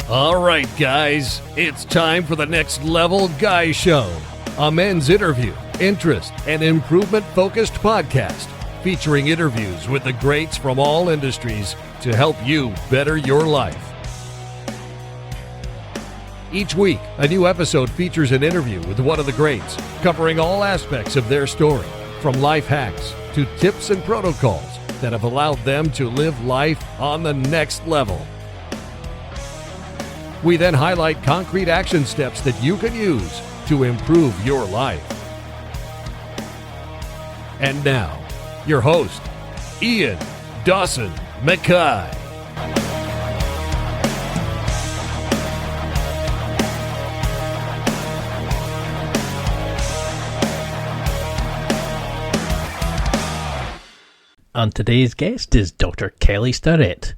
All right, guys, it's time for the Next Level Guy Show, a men's interview, interest, and improvement-focused podcast featuring interviews with the greats from all industries to help you better your life. Each week, a new episode features an interview with one of the greats, covering all aspects of their story, from life hacks to tips and protocols that have allowed them to live life on the next level. We then highlight concrete action steps that you can use to improve your life. And now, your host, Ian Dawson McKay. And today's guest is Dr. Kelly Starrett.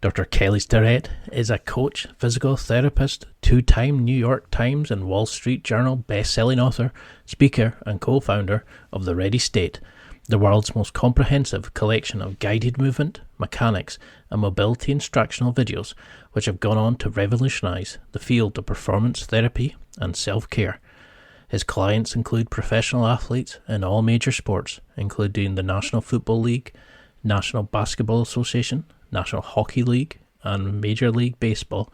Dr. Kelly Starrett is a coach, physical therapist, two-time New York Times and Wall Street Journal best-selling author, speaker and co-founder of The Ready State, the world's most comprehensive collection of guided movement, mechanics and mobility instructional videos which have gone on to revolutionize the field of performance therapy and self-care. His clients include professional athletes in all major sports, including the National Football League, National Basketball Association, National Hockey League and Major League Baseball,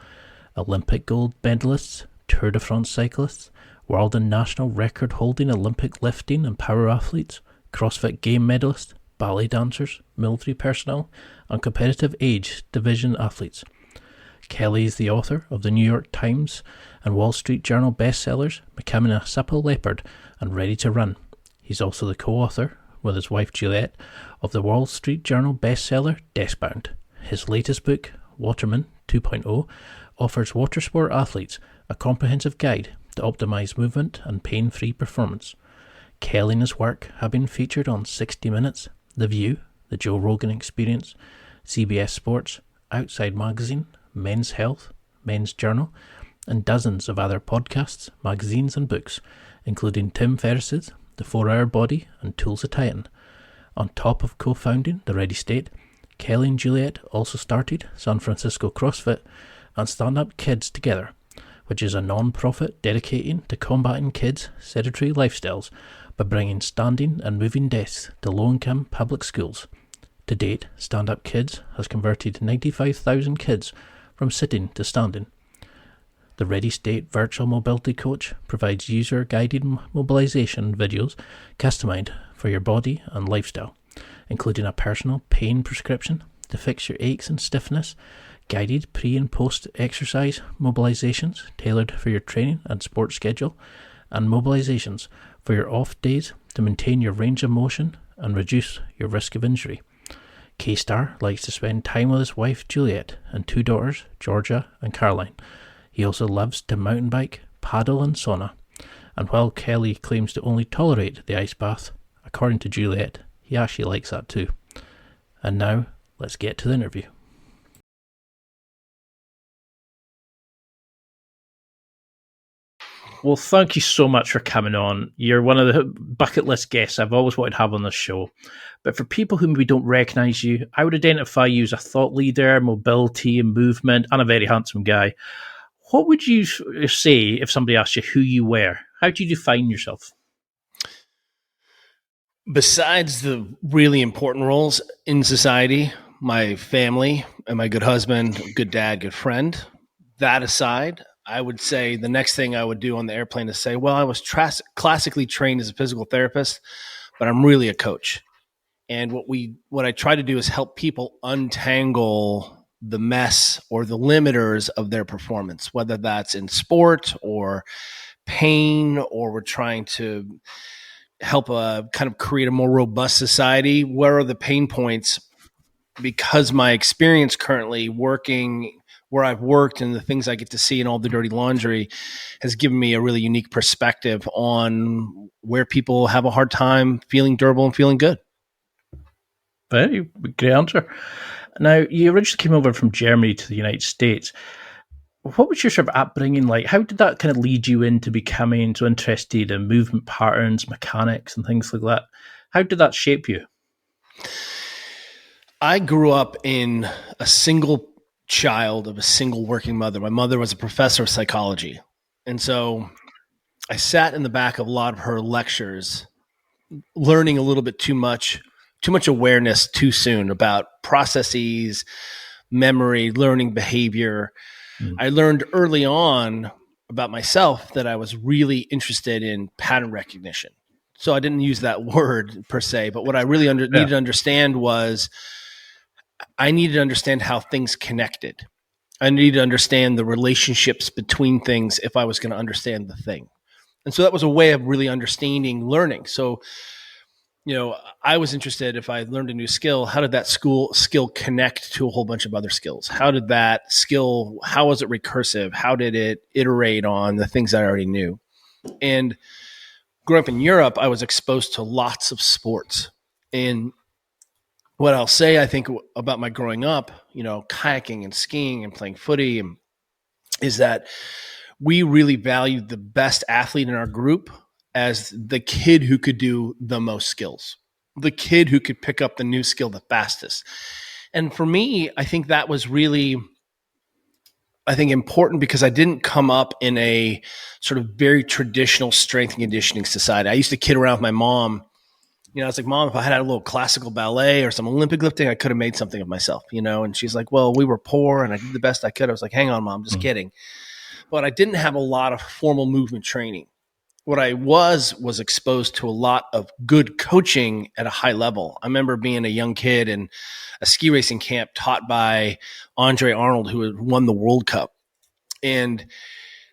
Olympic gold medalists, Tour de France cyclists, world and national record-holding Olympic lifting and power athletes, CrossFit Game medalists, ballet dancers, military personnel, and competitive age division athletes. Kelly is the author of the New York Times and Wall Street Journal bestsellers, Becoming a Supple, Leopard and Ready to Run. He's also the co-author, with his wife Juliet, of the Wall Street Journal bestseller, Deskbound. His latest book, Waterman 2.0, offers water sport athletes a comprehensive guide to optimize movement and pain-free performance. Kelly and his work have been featured on 60 Minutes, The View, The Joe Rogan Experience, CBS Sports, Outside Magazine, Men's Health, Men's Journal, and dozens of other podcasts, magazines and books, including Tim Ferriss's The 4-Hour Body and Tools of Titan. On top of co-founding The Ready State, Kelly and Juliet also started San Francisco CrossFit and Stand Up Kids Together, which is a non-profit dedicating to combating kids' sedentary lifestyles by bringing standing and moving desks to low-income public schools. To date, Stand Up Kids has converted 95,000 kids from sitting to standing. The Ready State Virtual Mobility Coach provides user-guided mobilization videos customized for your body and lifestyle, including a personal pain prescription to fix your aches and stiffness, guided pre- and post-exercise mobilizations tailored for your training and sports schedule, and mobilizations for your off days to maintain your range of motion and reduce your risk of injury. K-Star likes to spend time with his wife Juliet and two daughters, Georgia and Caroline. He also loves to mountain bike, paddle and sauna. And while Kelly claims to only tolerate the ice bath, according to Juliet, he actually likes that too. And now, let's get to the interview. Well, thank you so much for coming on. You're one of the bucket list guests I've always wanted to have on this show. But for people who maybe don't recognise you, I would identify you as a thought leader, mobility and movement, and a very handsome guy. What would you say if somebody asked you who you were? How do you define yourself? Besides the really important roles in society, my family and my good husband, good dad, good friend, that aside, I would say the next thing I would do on the airplane is say, well, I was classically trained as a physical therapist, but I'm really a coach. And what I try to do is help people untangle the mess or the limiters of their performance, whether that's in sport or pain, or we're trying to help kind of create a more robust society. Where are the pain points? Because my experience currently working where I've worked and the things I get to see and all the dirty laundry has given me a really unique perspective on where people have a hard time feeling durable and feeling good. Very great answer. Now, you originally came over from Germany to the United States. What was your sort of upbringing like? How did that kind of lead you into becoming so interested in movement patterns, mechanics, and things like that? How did that shape you? I grew up in a single child of a single working mother. My mother was a professor of psychology. And so I sat in the back of a lot of her lectures, learning a little bit too much awareness too soon about processes, memory, learning behavior. I learned early on about myself that I was really interested in pattern recognition. So I didn't use that word per se, but what I really needed to understand was I needed to understand how things connected. I needed to understand the relationships between things if I was going to understand the thing. And so that was a way of really understanding learning. So, I was interested, if I learned a new skill, how did that skill connect to a whole bunch of other skills? How did that skill, how was it recursive? How did it iterate on the things I already knew? And growing up in Europe, I was exposed to lots of sports. And what I'll say, I think, about my growing up, kayaking and skiing and playing footy, is that we really valued the best athlete in our group as the kid who could do the most skills, the kid who could pick up the new skill the fastest. And for me, I think that was really, important because I didn't come up in a sort of very traditional strength and conditioning society. I used to kid around with my mom. I was like, Mom, if I had a little classical ballet or some Olympic lifting, I could have made something of myself, and she's like, well, we were poor and I did the best I could. I was like, hang on, Mom, just kidding. But I didn't have a lot of formal movement training. What I was exposed to a lot of good coaching at a high level. I remember being a young kid in a ski racing camp taught by Andre Arnold, who had won the World Cup. And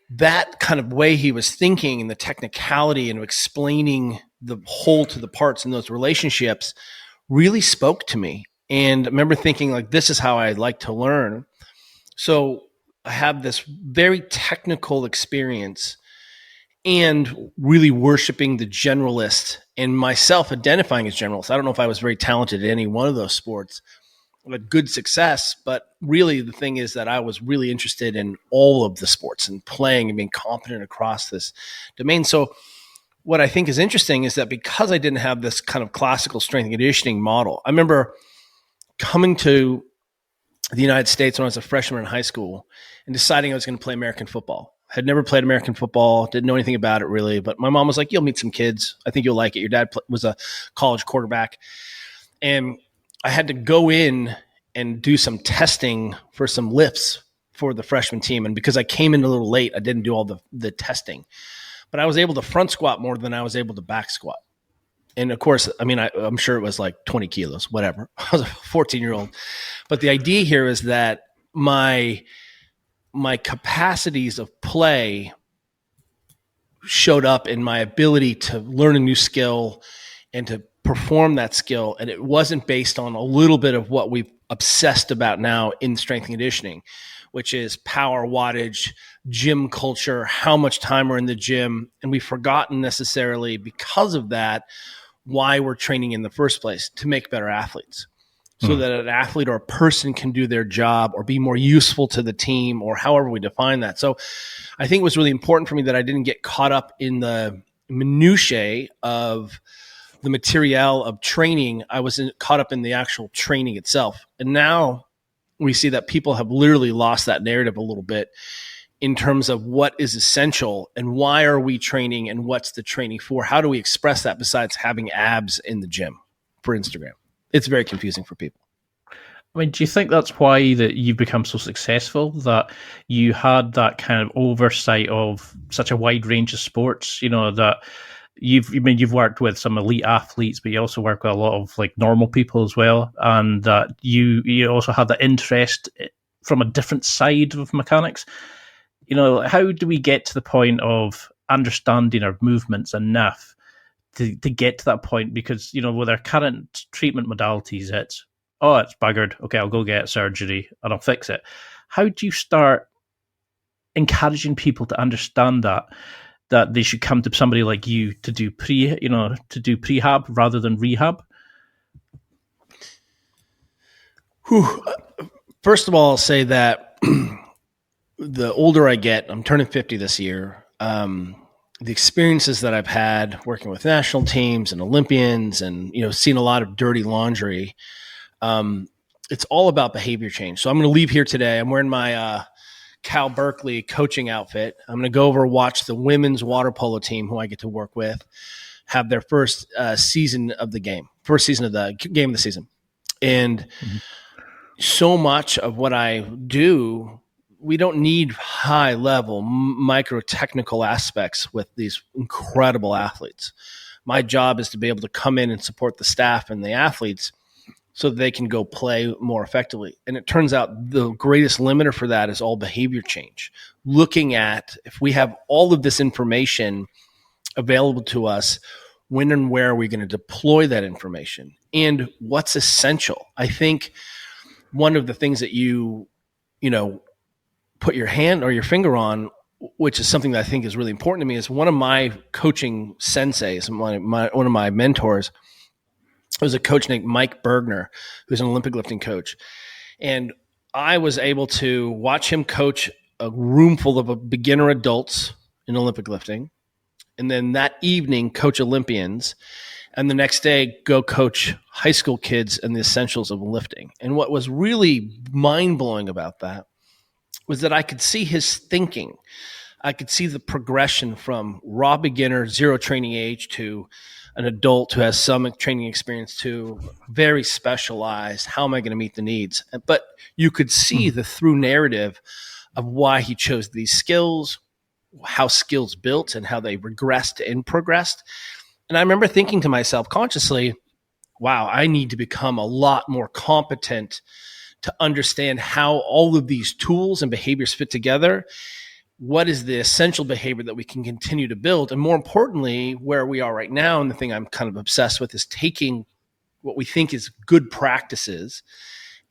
that kind of way he was thinking and the technicality and explaining the whole to the parts and those relationships really spoke to me. And I remember thinking, like, this is how I like to learn. So I have this very technical experience and really worshiping the generalist and myself identifying as generalist. I don't know if I was very talented at any one of those sports. I had good success, but really the thing is that I was really interested in all of the sports and playing and being competent across this domain. So what I think is interesting is that because I didn't have this kind of classical strength and conditioning model, I remember coming to the United States when I was a freshman in high school and deciding I was going to play American football. Had never played American football, didn't know anything about it really, but my mom was like, you'll meet some kids. I think you'll like it. Your dad was a college quarterback. And I had to go in and do some testing for some lifts for the freshman team. And because I came in a little late, I didn't do all the testing. But I was able to front squat more than I was able to back squat. And of course, I'm sure it was like 20 kilos, whatever. I was a 14-year-old. But the idea here is that my capacities of play showed up in my ability to learn a new skill and to perform that skill. And it wasn't based on a little bit of what we've obsessed about now in strength and conditioning, which is power, wattage, gym culture, how much time we're in the gym. And we've forgotten necessarily because of that, why we're training in the first place, to make better athletes. So that an athlete or a person can do their job or be more useful to the team or however we define that. So I think it was really important for me that I didn't get caught up in the minutiae of the material of training. I was caught up in the actual training itself. And now we see that people have literally lost that narrative a little bit in terms of what is essential and why are we training and what's the training for? How do we express that besides having abs in the gym for Instagram? It's very confusing for people. I mean, do you think that's why that you've become so successful, that you had that kind of oversight of such a wide range of sports, that you've worked with some elite athletes, but you also work with a lot of like normal people as well, and that you also have that interest from a different side of mechanics. How do we get to the point of understanding our movements enough to get to that point? Because, with our current treatment modalities, it's buggered. Okay, I'll go get surgery and I'll fix it. How do you start encouraging people to understand that they should come to somebody like you to do prehab rather than rehab? First of all, I'll say that the older I get, I'm turning 50 this year. The experiences that I've had working with national teams and Olympians and, seeing a lot of dirty laundry, it's all about behavior change. So I'm going to leave here today. I'm wearing my Cal Berkeley coaching outfit. I'm going to go over and watch the women's water polo team, who I get to work with, have their first season of the game, first season of the game of the season. And so much of what I do, we don't need high level micro technical aspects with these incredible athletes. My job is to be able to come in and support the staff and the athletes so that they can go play more effectively. And it turns out the greatest limiter for that is all behavior change. Looking at, if we have all of this information available to us, when and where are we going to deploy that information? And what's essential? I think one of the things that you put your hand or your finger on, which is something that I think is really important to me, is one of my coaching senseis, one of my mentors, was a coach named Mike Bergner, who's an Olympic lifting coach. And I was able to watch him coach a room full of beginner adults in Olympic lifting. And then that evening, coach Olympians. And the next day, go coach high school kids and the essentials of lifting. And what was really mind-blowing about that was that I could see his thinking. I could see the progression from raw beginner, zero training age, to an adult who has some training experience, to very specialized, how am I going to meet the needs? But you could see the through narrative of why he chose these skills, how skills built and how they regressed and progressed. And I remember thinking to myself consciously, wow, I need to become a lot more competent to understand how all of these tools and behaviors fit together. What is the essential behavior that we can continue to build? And more importantly, where we are right now, and the thing I'm kind of obsessed with, is taking what we think is good practices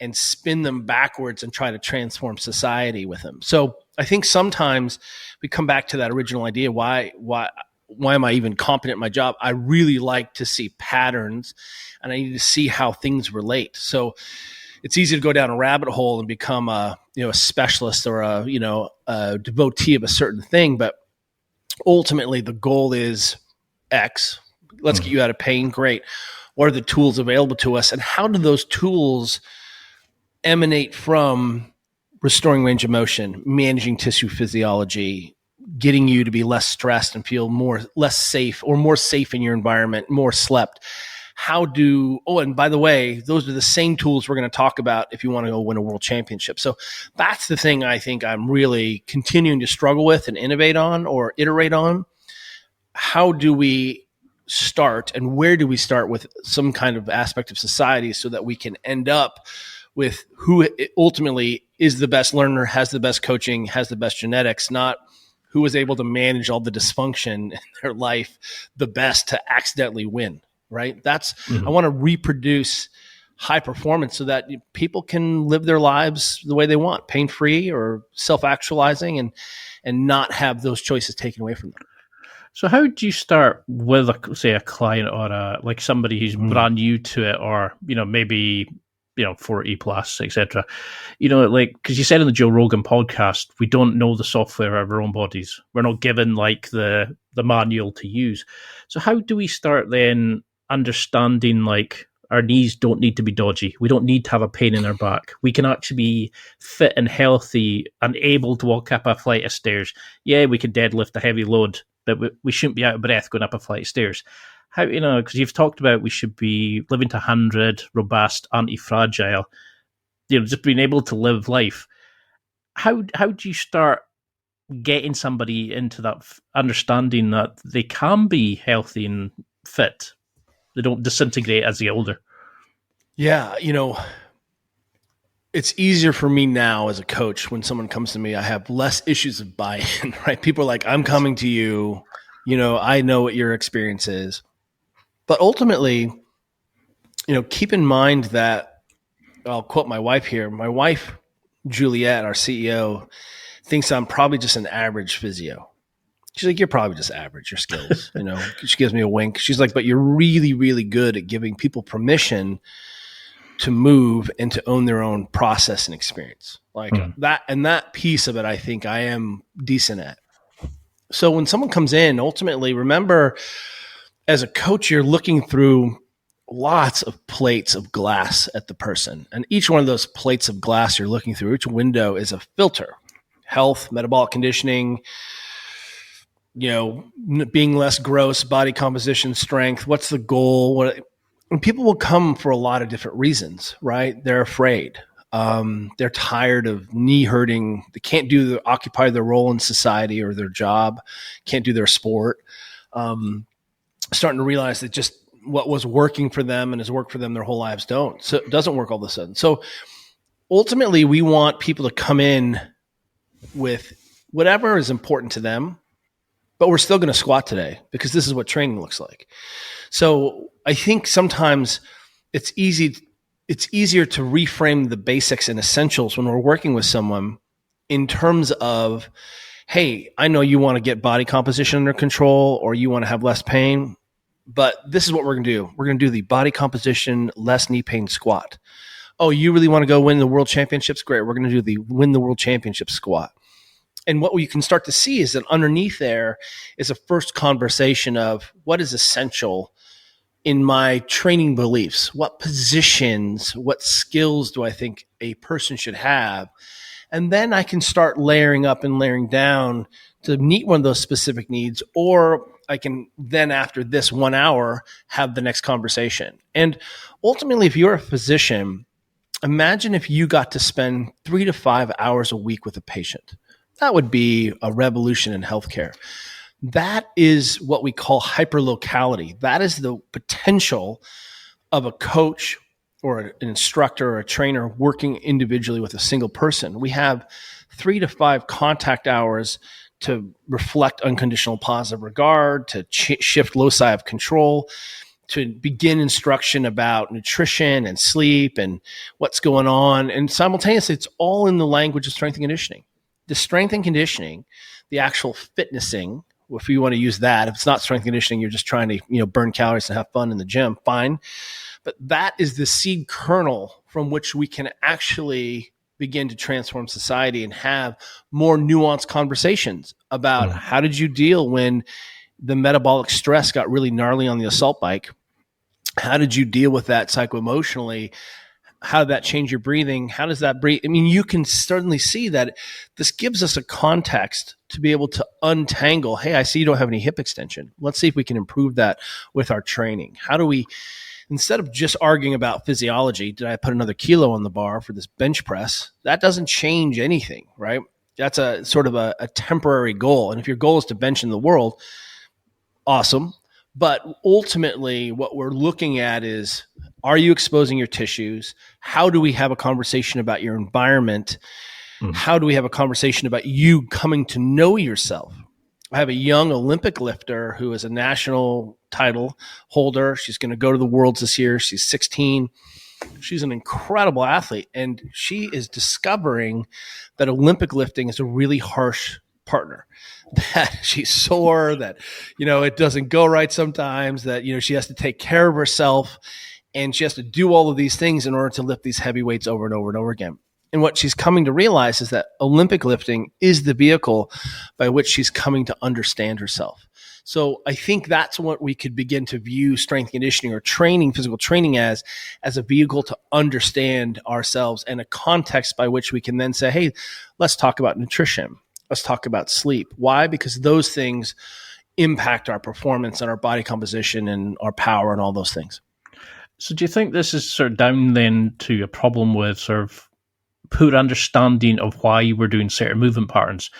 and spin them backwards and try to transform society with them. So I think sometimes we come back to that original idea. Why am I even competent in my job? I really like to see patterns, and I need to see how things relate. So it's easy to go down a rabbit hole and become a specialist or a devotee of a certain thing. But ultimately the goal is X. Let's get you out of pain. Great. What are the tools available to us? And how do those tools emanate from restoring range of motion, managing tissue physiology, getting you to be less stressed and feel less safe, or more safe in your environment, more slept? And by the way, those are the same tools we're going to talk about if you want to go win a world championship. So that's the thing I think I'm really continuing to struggle with and innovate on or iterate on. How do we start, and where do we start with some kind of aspect of society so that we can end up with who ultimately is the best learner, has the best coaching, has the best genetics, not who was able to manage all the dysfunction in their life the best to accidentally win. Right? I want to reproduce high performance so that people can live their lives the way they want, pain-free or self-actualizing, and not have those choices taken away from them. So how do you start with, a client or somebody who's brand new to it, or, maybe, 40 plus, etc. Because you said in the Joe Rogan podcast, we don't know the software of our own bodies. We're not given the manual to use. So how do we start then understanding our knees don't need to be dodgy? We don't need to have a pain in our back. We can actually be fit and healthy and able to walk up a flight of stairs. Yeah, we can deadlift a heavy load, but we shouldn't be out of breath going up a flight of stairs. How, because you've talked about we should be living to 100, robust, anti-fragile, just being able to live life. How do you start getting somebody into that understanding that they can be healthy and fit? They don't disintegrate as they get older. Yeah, it's easier for me now as a coach. When someone comes to me, I have less issues of buy-in, right? People are like, I'm coming to you, I know what your experience is. But ultimately, keep in mind that, I'll quote my wife here. My wife, Juliet, our CEO, thinks I'm probably just an average physio. She's like, you're probably just average, your skills, She gives me a wink. She's like, but you're really, really good at giving people permission to move and to own their own process and experience. That, and that piece of it, I think I am decent at. So when someone comes in, ultimately, remember, as a coach, you're looking through lots of plates of glass at the person. And each one of those plates of glass you're looking through, each window is a filter. Health, metabolic conditioning, being less gross, body composition, strength. What's the goal? And people will come for a lot of different reasons, right? They're afraid. They're tired of knee hurting. They can't occupy their role in society or their job, can't do their sport. Starting to realize that just what was working for them and has worked for them their whole lives so it doesn't work all of a sudden. So ultimately, we want people to come in with whatever is important to them, but we're still going to squat today because this is what training looks like. So I think sometimes it's easier to reframe the basics and essentials when we're working with someone in terms of, hey, I know you want to get body composition under control or you want to have less pain, but this is what we're going to do. We're going to do the body composition, less knee pain squat. Oh, you really want to go win the world championships? Great. We're going to do the win the world championship squat. And what you can start to see is that underneath there is a first conversation of what is essential in my training beliefs. What positions, what skills do I think a person should have? And then I can start layering up and layering down to meet one of those specific needs, or I can then, after this 1 hour, have the next conversation. And ultimately, if you're a physician, imagine if you got to spend 3 to 5 hours a week with a patient. That would be a revolution in healthcare. That is what we call hyperlocality. That is the potential of a coach or an instructor or a trainer working individually with a single person. We have 3 to 5 contact hours to reflect unconditional positive regard, to shift loci of control, to begin instruction about nutrition and sleep and what's going on. And simultaneously, it's all in the language of strength and conditioning. The strength and conditioning, the actual fitnessing, if you want to use that, if it's not strength and conditioning, you're just trying to burn calories and have fun in the gym, fine. But that is the seed kernel from which we can actually begin to transform society and have more nuanced conversations about how did you deal when the metabolic stress got really gnarly on the assault bike? How did you deal with that psycho-emotionally? How did that change your breathing? How does that breathe? I mean, you can certainly see that this gives us a context to be able to untangle, hey, I see you don't have any hip extension. Let's see if we can improve that with our training. How do we, instead of just arguing about physiology, did I put another kilo on the bar for this bench press? That doesn't change anything, right? That's a sort of a temporary goal. And if your goal is to bench in the world, awesome. But ultimately, what we're looking at is, are you exposing your tissues? How do we have a conversation about your environment? How do we have a conversation about you coming to know yourself? I have a young Olympic lifter who is a national title holder. She's going to go to the Worlds this year. She's 16. She's an incredible athlete, and she is discovering that Olympic lifting is a really harsh partner, that she's sore, that, it doesn't go right sometimes, that, she has to take care of herself and she has to do all of these things in order to lift these heavy weights over and over and over again. And what she's coming to realize is that Olympic lifting is the vehicle by which she's coming to understand herself. So I think that's what we could begin to view strength conditioning or training, physical training as a vehicle to understand ourselves and a context by which we can then say, hey, let's talk about nutrition. Let's talk about sleep. Why? Because those things impact our performance and our body composition and our power and all those things. So do you think this is sort of down then to a problem with sort of poor understanding of why we're doing certain movement patterns?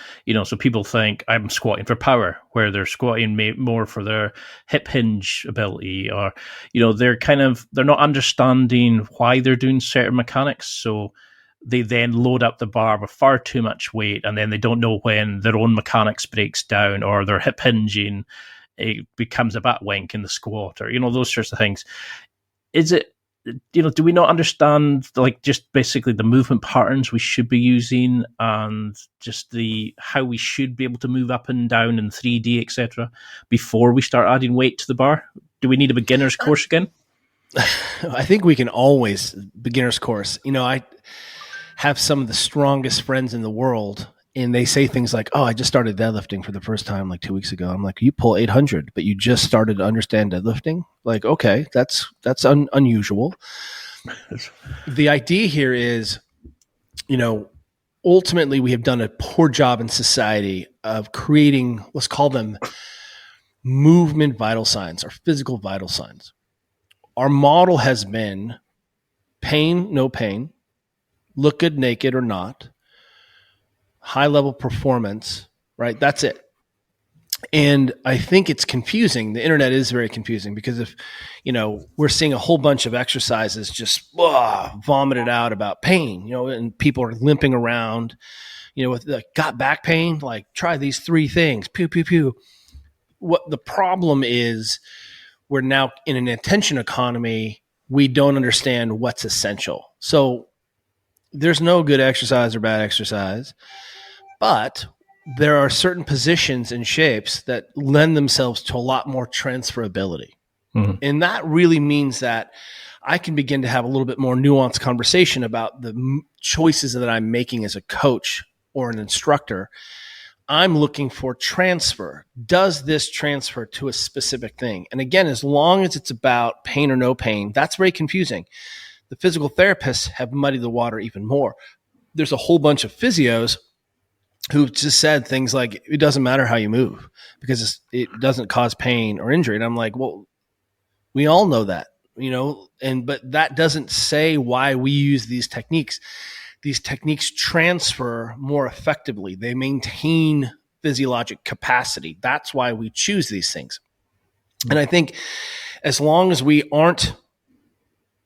So people think I'm squatting for power, where they're squatting more for their hip hinge ability, or, they're not understanding why they're doing certain mechanics. So they then load up the bar with far too much weight, and then they don't know when their own mechanics breaks down or their hip hinging, it becomes a bat wank in the squat, or, those sorts of things. Is it, do we not understand just basically the movement patterns we should be using and just how we should be able to move up and down in 3D, etc., before we start adding weight to the bar? Do we need a beginner's course again? I think we can always beginner's course. I have some of the strongest friends in the world, and they say things like, oh, I just started deadlifting for the first time like 2 weeks ago. I'm like, you pull 800, but you just started to understand deadlifting? Like, okay, that's unusual. The idea here is, ultimately we have done a poor job in society of creating, let's call them movement vital signs or physical vital signs. Our model has been pain, no pain, look good naked or not, high level performance, right? That's it. And I think it's confusing. The internet is very confusing because if, we're seeing a whole bunch of exercises just vomited out about pain, and people are limping around, with got back pain, like try these 3 things, pew, pew, pew. What the problem is, we're now in an attention economy. We don't understand what's essential. So there's no good exercise or bad exercise, but there are certain positions and shapes that lend themselves to a lot more transferability. Mm-hmm. And that really means that I can begin to have a little bit more nuanced conversation about the choices that I'm making as a coach or an instructor. I'm looking for transfer. Does this transfer to a specific thing? And again, as long as it's about pain or no pain, that's very confusing. The physical therapists have muddied the water even more. There's a whole bunch of physios who just said things like, it doesn't matter how you move because it doesn't cause pain or injury. And I'm like, well, we all know that, but that doesn't say why we use these techniques. These techniques transfer more effectively. They maintain physiologic capacity. That's why we choose these things. And I think as long as we aren't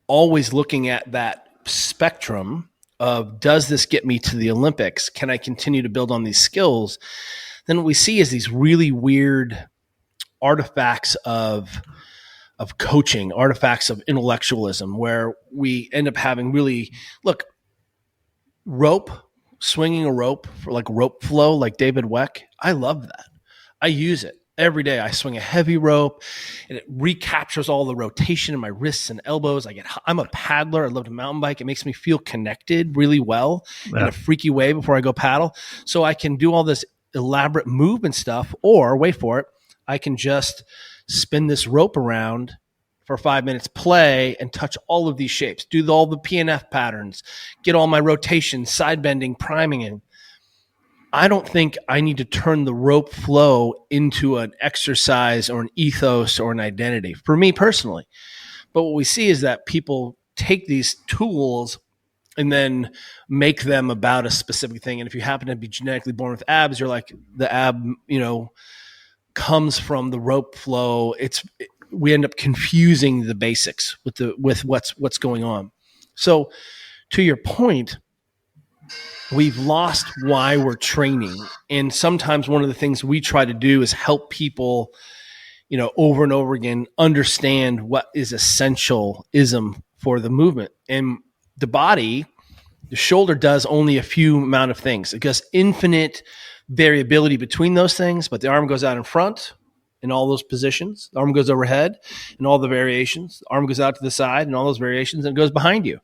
always looking at that spectrum of, does this get me to the Olympics? Can I continue to build on these skills? Then what we see is these really weird artifacts of coaching, artifacts of intellectualism, where we end up having swinging a rope for like rope flow, like David Weck. I love that. I use it every day. I swing a heavy rope and it recaptures all the rotation in my wrists and elbows. I'm a paddler. I love to mountain bike. It makes me feel connected really well in a freaky way before I go paddle. So I can do all this elaborate movement stuff, or wait for it, I can just spin this rope around for 5 minutes, play, and touch all of these shapes, do all the PNF patterns, get all my rotation, side bending, priming in. I don't think I need to turn the rope flow into an exercise or an ethos or an identity for me personally. But what we see is that people take these tools and then make them about a specific thing. And if you happen to be genetically born with abs, you're like, the ab, comes from the rope flow. We end up confusing the basics with what's going on. So to your point, we've lost why we're training. And sometimes one of the things we try to do is help people, over and over again, understand what is essentialism for the movement. And the body, the shoulder does only a few amount of things. It does infinite variability between those things, but the arm goes out in front in all those positions. The arm goes overhead in all the variations. The arm goes out to the side in all those variations, and it goes behind you.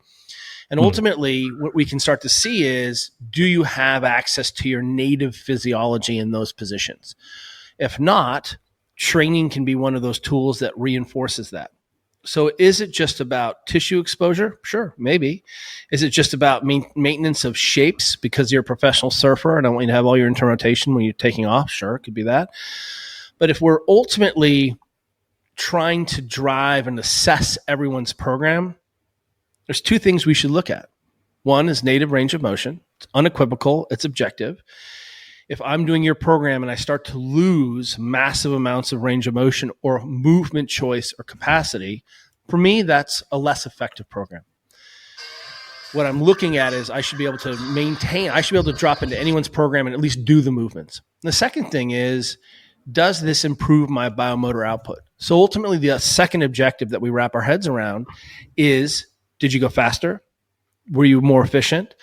And ultimately, what we can start to see is, do you have access to your native physiology in those positions? If not, training can be one of those tools that reinforces that. So is it just about tissue exposure? Sure, maybe. Is it just about maintenance of shapes because you're a professional surfer and I want you to have all your internal rotation when you're taking off? Sure, it could be that. But if we're ultimately trying to drive and assess everyone's program, there's 2 things we should look at. One is native range of motion. It's unequivocal. It's objective. If I'm doing your program and I start to lose massive amounts of range of motion or movement choice or capacity, for me, that's a less effective program. What I'm looking at is I should be able to drop into anyone's program and at least do the movements. And the second thing is, does this improve my biomotor output? So ultimately, the second objective that we wrap our heads around is, did you go faster? Were you more efficient?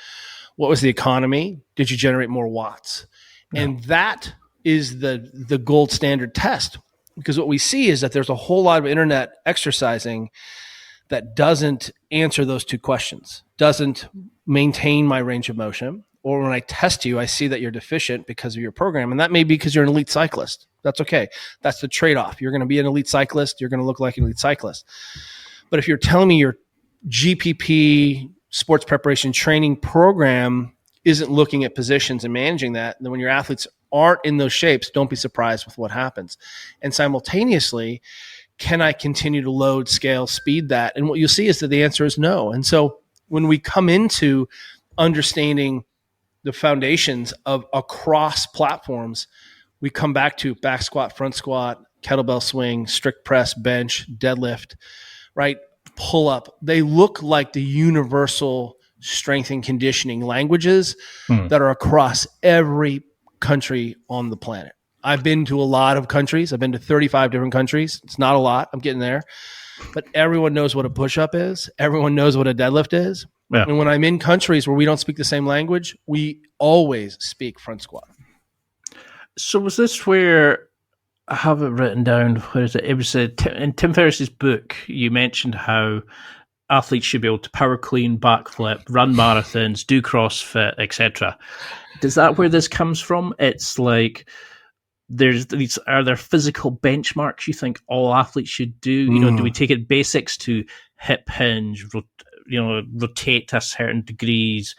What was the economy? Did you generate more watts? Yeah. And that is the gold standard test, because what we see is that there's a whole lot of internet exercising that doesn't answer those 2 questions, doesn't maintain my range of motion, or when I test you, I see that you're deficient because of your program. And that may be because you're an elite cyclist. That's okay. That's the trade-off. You're going to be an elite cyclist. You're going to look like an elite cyclist. But if you're telling me your GPP sports preparation training program isn't looking at positions and managing that, then when your athletes aren't in those shapes, don't be surprised with what happens. And simultaneously, can I continue to load, scale, speed that? And what you'll see is that the answer is no. And so when we come into understanding the foundations of across platforms, we come back to back squat, front squat, kettlebell swing, strict press, bench, deadlift, right? Pull up. They look like the universal strength and conditioning languages that are across every country on the planet. I've been to a lot of countries. I've been to 35 different countries. It's not a lot. I'm getting there. But everyone knows what a push-up is. Everyone knows what a deadlift is. Yeah. And when I'm in countries where we don't speak the same language, we always speak front squat. So was this where, I have it written down, where is it? It was in Tim Ferriss's book, you mentioned how athletes should be able to power clean, backflip, run marathons, do CrossFit, etc. Is that where this comes from? It's like, are there physical benchmarks you think all athletes should do? Do we take it basics to hip hinge, rotate to a certain degrees,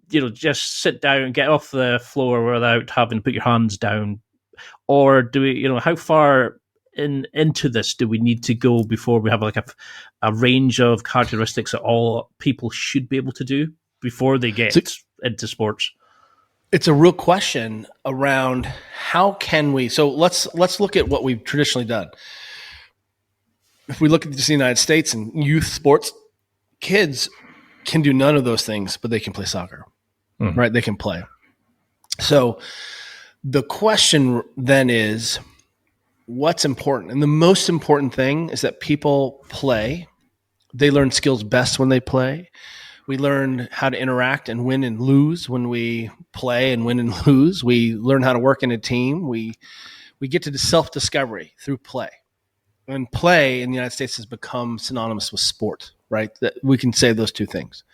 just sit down and get off the floor without having to put your hands down? Or do we, how far into this do we need to go before we have like a range of characteristics that all people should be able to do before they get into sports? It's a real question around how can we, so let's look at what we've traditionally done. If we look at the United States and youth sports, kids can do none of those things, but they can play soccer, right? They can play. So the question then is, what's important? And the most important thing is that people play. They learn skills best when they play. We learn how to interact and win and lose when we play and win and lose. We learn how to work in a team. We get to the self-discovery through play. And play in the United States has become synonymous with sport, right? That we can say those two things.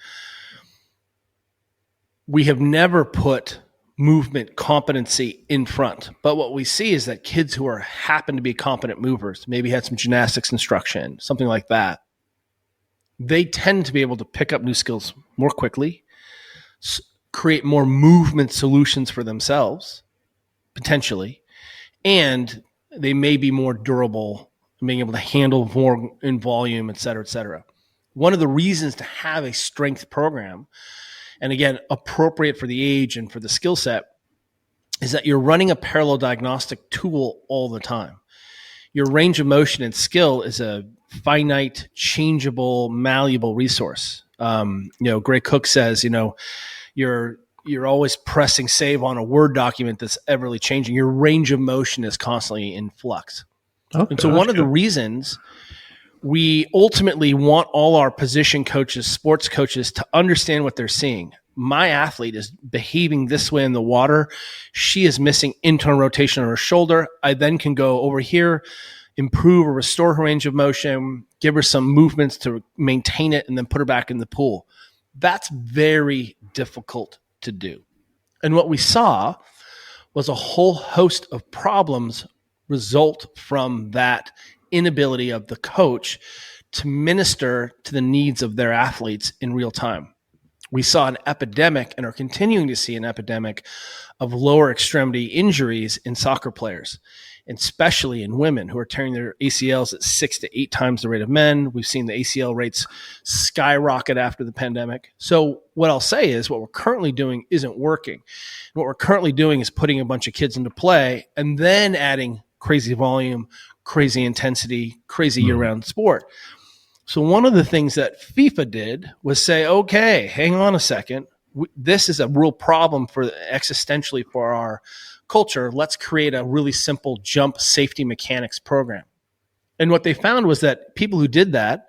We have never put movement competency in front. But what we see is that kids who happen to be competent movers, maybe had some gymnastics instruction, something like that, they tend to be able to pick up new skills more quickly, create more movement solutions for themselves, potentially, and they may be more durable, being able to handle more in volume, et cetera, et cetera. One of the reasons to have a strength program, and again, appropriate for the age and for the skill set, is that you're running a parallel diagnostic tool all the time. Your range of motion and skill is a finite, changeable, malleable resource. Greg Cook says, you're always pressing save on a Word document that's everly changing. Your range of motion is constantly in flux. Okay, and so one of the reasons we ultimately want all our position coaches, sports coaches, to understand what they're seeing. My athlete is behaving this way in the water. She is missing internal rotation on her shoulder. I then can go over here, improve or restore her range of motion, give her some movements to maintain it, and then put her back in the pool. That's very difficult to do. And what we saw was a whole host of problems result from that inability of the coach to minister to the needs of their athletes in real time. We saw an epidemic and are continuing to see an epidemic of lower extremity injuries in soccer players, and especially in women who are tearing their ACLs at 6 to 8 times the rate of men. We've seen the ACL rates skyrocket after the pandemic. So what I'll say is what we're currently doing isn't working. What we're currently doing is putting a bunch of kids into play and then adding crazy volume, crazy intensity, crazy year-round sport. So one of the things that FIFA did was say, okay, hang on a second. This is a real problem for existentially for our culture. Let's create a really simple jump safety mechanics program. And what they found was that people who did that,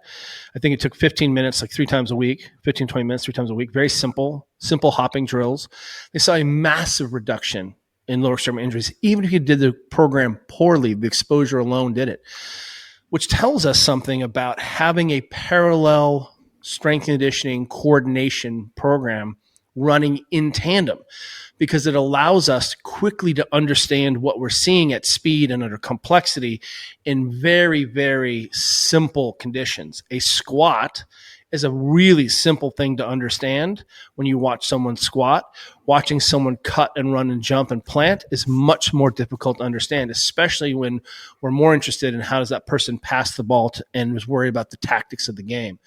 I think it took 15 minutes, like 3 times a week, 15, 20 minutes, 3 times a week, very simple hopping drills. They saw a massive reduction in lower extremity injuries. Even if you did the program poorly, the exposure alone did it, which tells us something about having a parallel strength and conditioning coordination program running in tandem, because it allows us quickly to understand what we're seeing at speed and under complexity in very, very simple conditions. A squat is a really simple thing to understand when you watch someone squat. Watching someone cut and run and jump and plant is much more difficult to understand, especially when we're more interested in how does that person pass the ball and is worried about the tactics of the game.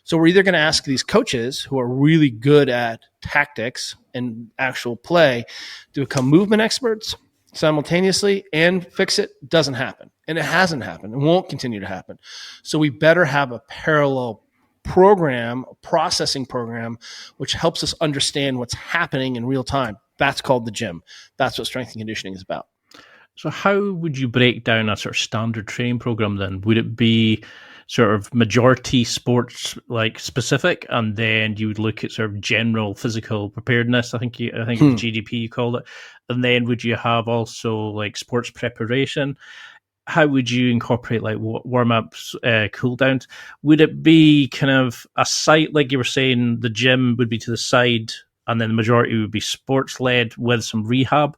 So we're either going to ask these coaches who are really good at tactics and actual play to become movement experts simultaneously and fix it. Doesn't happen. And it hasn't happened. It won't continue to happen. So we better have a parallel program, a processing program, which helps us understand what's happening in real time. That's called the gym. That's what strength and conditioning is about. So how would you break down a sort of standard training program then? Would it be sort of majority sports like specific, and then you would look at sort of general physical preparedness? I think the GDP you called it, and then would you have also like sports preparation? How would you incorporate like warm ups, cool downs? Would it be kind of a site like you were saying? The gym would be to the side, and then the majority would be sports led with some rehab.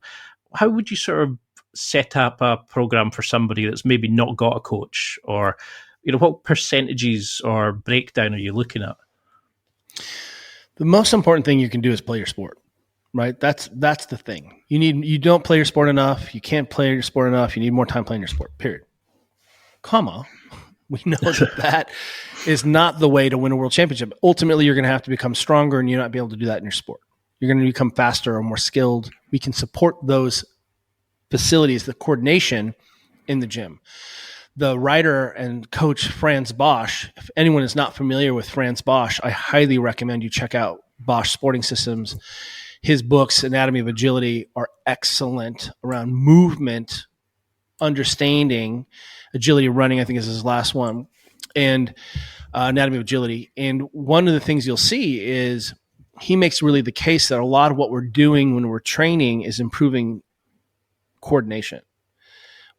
How would you sort of set up a program for somebody that's maybe not got a coach, or what percentages or breakdown are you looking at? The most important thing you can do is play your sport, right? That's the thing. You don't play your sport enough. You can't play your sport enough. You need more time playing your sport, period. We know that is not the way to win a world championship. Ultimately, you're going to have to become stronger, and you're not be able to do that in your sport. You're going to become faster or more skilled. We can support those facilities, the coordination in the gym. The writer and coach Franz Bosch, if anyone is not familiar with Franz Bosch, I highly recommend you check out Bosch Sporting Systems. His books, Anatomy of Agility, are excellent around movement, understanding, agility running, I think is his last one, and Anatomy of Agility. And one of the things you'll see is he makes really the case that a lot of what we're doing when we're training is improving coordination.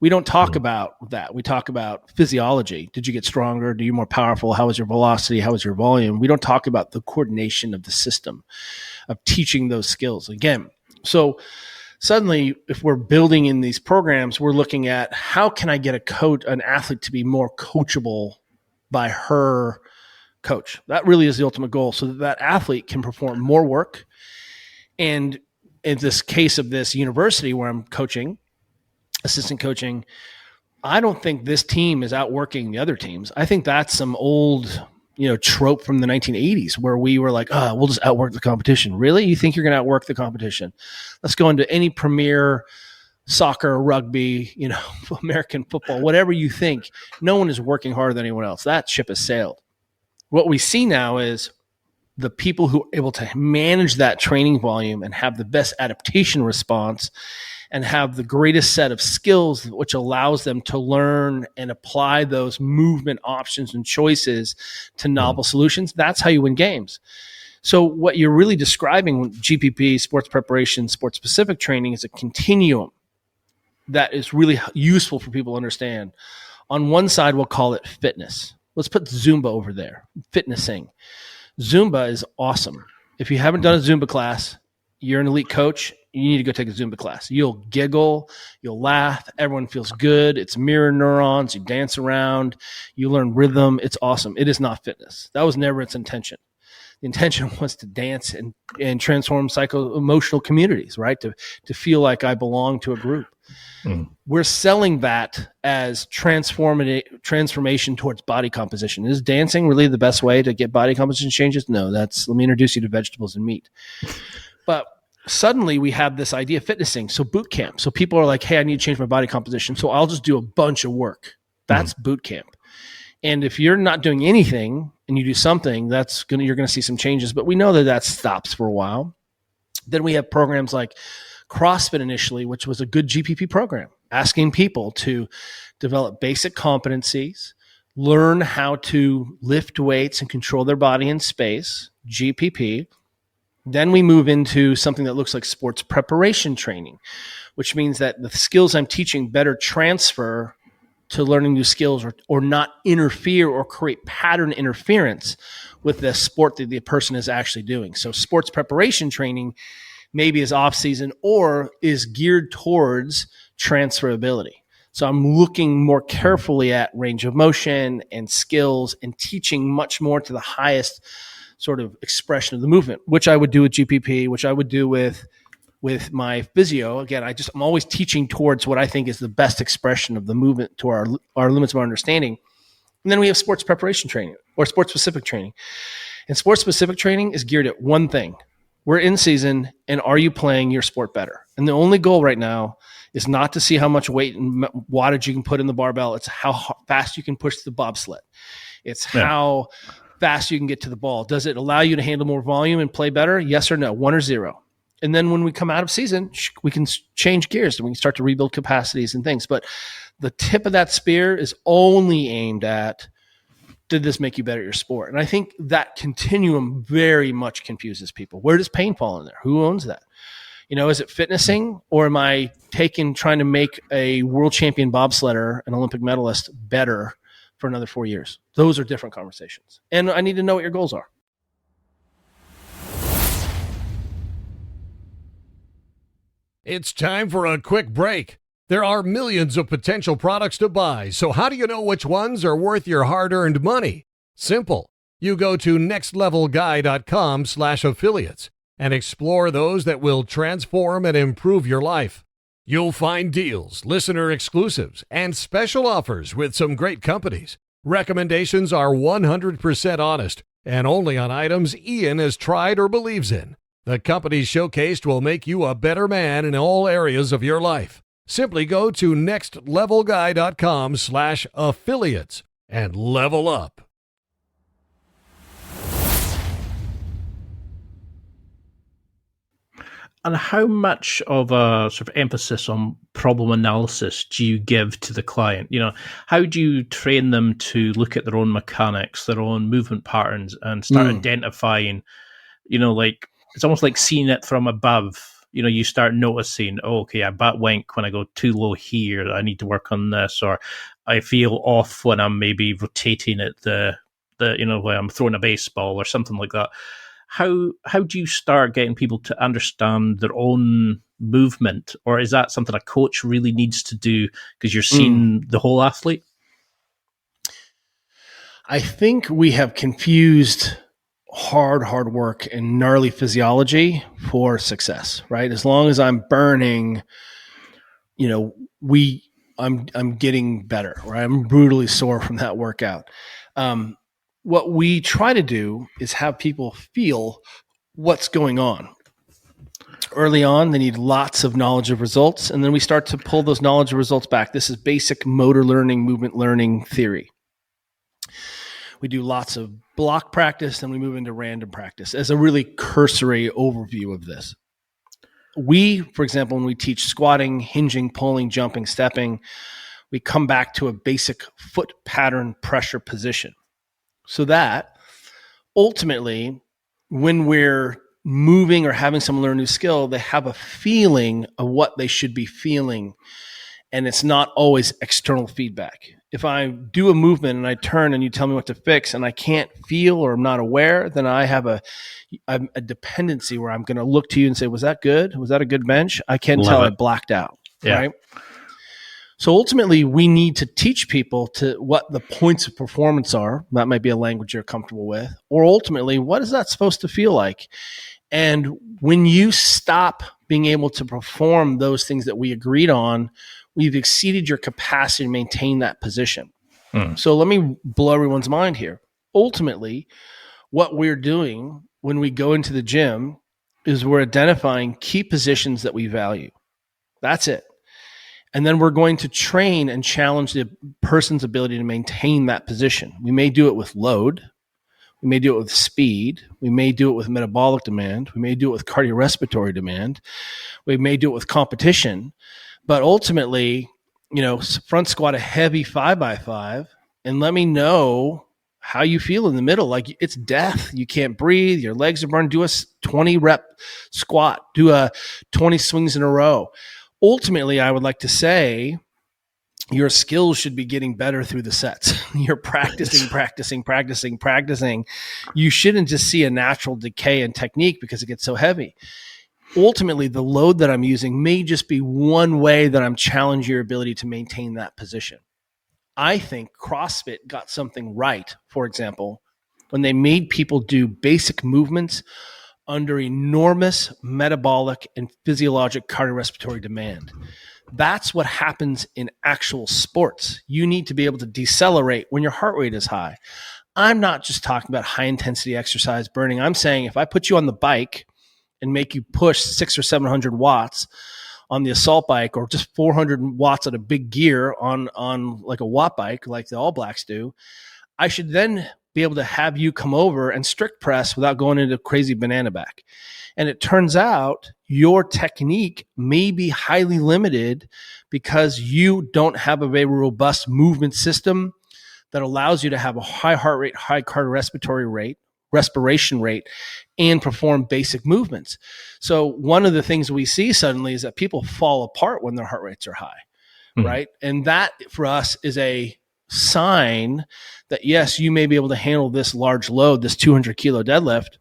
We don't talk about that. We talk about physiology. Did you get stronger? Do you more powerful? How was your velocity? How was your volume? We don't talk about the coordination of the system, of teaching those skills. Again, so suddenly if we're building in these programs, we're looking at how can I get an athlete to be more coachable by her coach? That really is the ultimate goal, so that athlete can perform more work. And in this case of this university where I'm coaching, assistant coaching, I don't think this team is outworking the other teams. I think that's some old, trope from the 1980s where we were like, we'll just outwork the competition. Really? You think you're going to outwork the competition? Let's go into any premier soccer, rugby, American football, whatever you think. No one is working harder than anyone else. That ship has sailed. What we see now is the people who are able to manage that training volume and have the best adaptation response and have the greatest set of skills, which allows them to learn and apply those movement options and choices to novel solutions. That's how you win games. So what you're really describing with GPP, sports preparation, sports specific training, is a continuum that is really useful for people to understand. On one side, we'll call it fitness. Let's put Zumba over there, fitnessing. Zumba is awesome. If you haven't done a Zumba class, you're an elite coach, you need to go take a Zumba class. You'll giggle, you'll laugh, everyone feels good. It's mirror neurons, you dance around, you learn rhythm. It's awesome. It is not fitness. That was never its intention. The intention was to dance and transform psycho-emotional communities, right? To feel like I belong to a group. We're selling that as transformation towards body composition. Is dancing really the best way to get body composition changes? No, let me introduce you to vegetables and meat. But suddenly we have this idea of fitnessing. So boot camp. So people are like, hey, I need to change my body composition. So I'll just do a bunch of work. That's boot camp. And if you're not doing anything and you do something, you're going to see some changes. But we know that stops for a while. Then we have programs like CrossFit initially, which was a good GPP program, asking people to develop basic competencies, learn how to lift weights and control their body in space, GPP. Then we move into something that looks like sports preparation training, which means that the skills I'm teaching better transfer to learning new skills or not interfere or create pattern interference with the sport that the person is actually doing. So sports preparation training maybe is off season or is geared towards transferability. So I'm looking more carefully at range of motion and skills and teaching much more to the highest sort of expression of the movement, which I would do with GPP, which I would do with my physio. Again, I'm always teaching towards what I think is the best expression of the movement to our limits of our understanding. And then we have sports preparation training or sports specific training. And sports specific training is geared at one thing. We're in season, and are you playing your sport better? And the only goal right now is not to see how much weight and wattage you can put in the barbell. It's how fast you can push the bobsled. It's how fast you can get to the ball. Does it allow you to handle more volume and play better? Yes or no, 1 or 0. And then when we come out of season, we can change gears and we can start to rebuild capacities and things. But the tip of that spear is only aimed at, did this make you better at your sport? And I think that continuum very much confuses people. Where does pain fall in there? Who owns that? Is it fitnessing, or am I trying to make a world champion bobsledder, an Olympic medalist, better for another 4 years? Those are different conversations. And I need to know what your goals are. It's time for a quick break. There are millions of potential products to buy, so how do you know which ones are worth your hard-earned money? Simple. You go to nextlevelguy.com/affiliates and explore those that will transform and improve your life. You'll find deals, listener exclusives, and special offers with some great companies. Recommendations are 100% honest and only on items Ian has tried or believes in. The companies showcased will make you a better man in all areas of your life. Simply go to nextlevelguy.com/affiliates and level up. And how much of a sort of emphasis on problem analysis do you give to the client? How do you train them to look at their own mechanics, their own movement patterns, and start identifying, it's almost like seeing it from above. You start noticing, I butt wink when I go too low here. I need to work on this, or I feel off when I'm maybe rotating at the when I'm throwing a baseball or something like that. How do you start getting people to understand their own movement, or is that something a coach really needs to do because you're seeing the whole athlete? I think we have confused hard work and gnarly physiology for success, right? As long as I'm burning, I'm getting better, right? I'm brutally sore from that workout. What we try to do is have people feel what's going on. Early on, they need lots of knowledge of results, and then we start to pull those knowledge of results back. This is basic motor learning, movement learning theory. We do lots of block practice, then we move into random practice as a really cursory overview of this. We, for example, when we teach squatting, hinging, pulling, jumping, stepping, we come back to a basic foot pattern pressure position. So that ultimately, when we're moving or having someone learn a new skill, they have a feeling of what they should be feeling. And it's not always external feedback. If I do a movement and I turn and you tell me what to fix and I can't feel or I'm not aware, then I have a dependency where I'm going to look to you and say, was that good? Was that a good bench? I can't tell. I blacked out. Yeah. Right. So ultimately, we need to teach people to what the points of performance are. That might be a language you're comfortable with. Or ultimately, what is that supposed to feel like? And when you stop being able to perform those things that we agreed on, we've exceeded your capacity to maintain that position. So let me blow everyone's mind here. Ultimately, what we're doing when we go into the gym is we're identifying key positions that we value. That's it. And then we're going to train and challenge the person's ability to maintain that position. We may do it with load. We may do it with speed. We may do it with metabolic demand. We may do it with cardiorespiratory demand. We may do it with competition. But ultimately, front squat a heavy 5x5 and let me know how you feel in the middle. Like it's death. You can't breathe. Your legs are burned. Do a 20 rep squat. Do a 20 swings in a row. Ultimately, I would like to say your skills should be getting better through the sets. You're practicing. You shouldn't just see a natural decay in technique because it gets so heavy. Ultimately, the load that I'm using may just be one way that I'm challenging your ability to maintain that position. I think CrossFit got something right, for example, when they made people do basic movements under enormous metabolic and physiologic cardiorespiratory demand. That's what happens in actual sports. You need to be able to decelerate when your heart rate is high. I'm not just talking about high intensity exercise burning. I'm saying if I put you on the bike and make you push 600 or 700 watts on the assault bike, or just 400 watts at a big gear on like a watt bike, like the All Blacks do, I should then be able to have you come over and strict press without going into crazy banana back. And it turns out your technique may be highly limited because you don't have a very robust movement system that allows you to have a high heart rate, high cardiorespiratory respiration rate, and perform basic movements. So one of the things we see suddenly is that people fall apart when their heart rates are high, right? And that for us is a sign that yes, you may be able to handle this large load, this 200 kilo deadlift.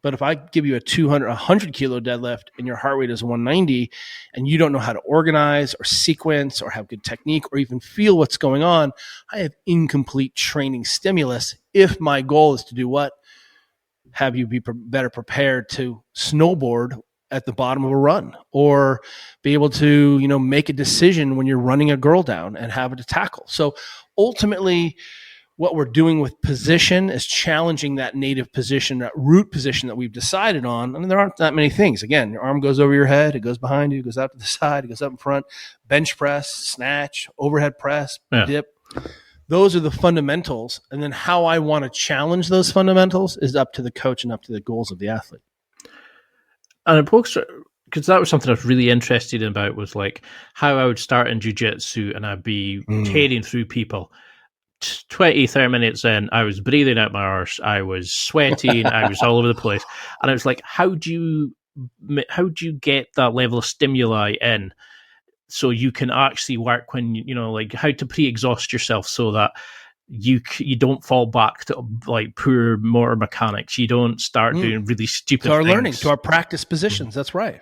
But if I give you a 100 kilo deadlift and your heart rate is 190 and you don't know how to organize or sequence or have good technique or even feel what's going on, I have incomplete training stimulus if my goal is to do what? Have you be better prepared to snowboard at the bottom of a run, or be able to, make a decision when you're running a girl down and have it to tackle. So ultimately, what we're doing with position is challenging that native position, that root position that we've decided on. I mean, there aren't that many things. Again, your arm goes over your head, it goes behind you, it goes out to the side, it goes up in front, bench press, snatch, overhead press, dip. Those are the fundamentals. And then how I want to challenge those fundamentals is up to the coach and up to the goals of the athlete. And because that was something I was really interested in about, was like how I would start in jiu-jitsu and I'd be tearing through people. 20, 30 minutes in, I was breathing out my arse, I was sweating, I was all over the place. And I was like, how do you get that level of stimuli in so you can actually work when, like how to pre-exhaust yourself so that you don't fall back to like poor motor mechanics. You don't start doing really stupid to our things. Learning, to our practice positions. That's right.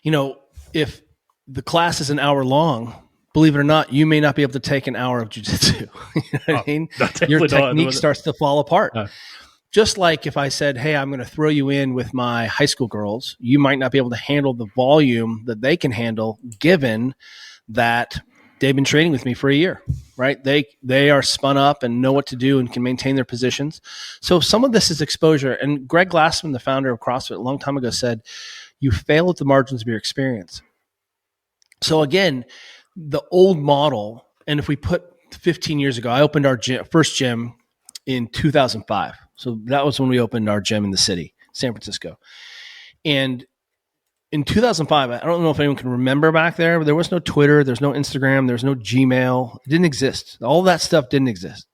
If the class is an hour long, believe it or not, you may not be able to take an hour of jiu-jitsu. You know what I mean? Your technique starts to fall apart. Just like if I said, hey, I'm going to throw you in with my high school girls, you might not be able to handle the volume that they can handle, given that they've been training with me for a year, right? They are spun up and know what to do and can maintain their positions. So some of this is exposure. And Greg Glassman, the founder of CrossFit, a long time ago said, you fail at the margins of your experience. So again, the old model, and if we put 15 years ago, I opened our first gym in 2005. So that was when we opened our gym in the city, San Francisco. And in 2005, I don't know if anyone can remember back there, but there was no Twitter, there's no Instagram, there's no Gmail. It didn't exist. All that stuff didn't exist.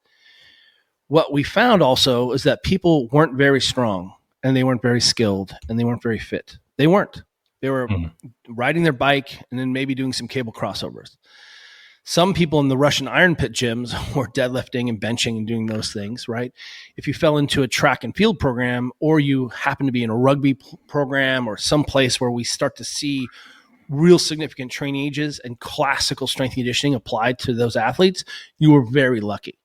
What we found also is that people weren't very strong, and they weren't very skilled, and they weren't very fit. They weren't. They were riding their bike and then maybe doing some cable crossovers. Some people in the Russian Iron Pit gyms were deadlifting and benching and doing those things, right? If you fell into a track and field program, or you happen to be in a rugby program or some place where we start to see real significant training ages and classical strength and conditioning applied to those athletes, you were very lucky.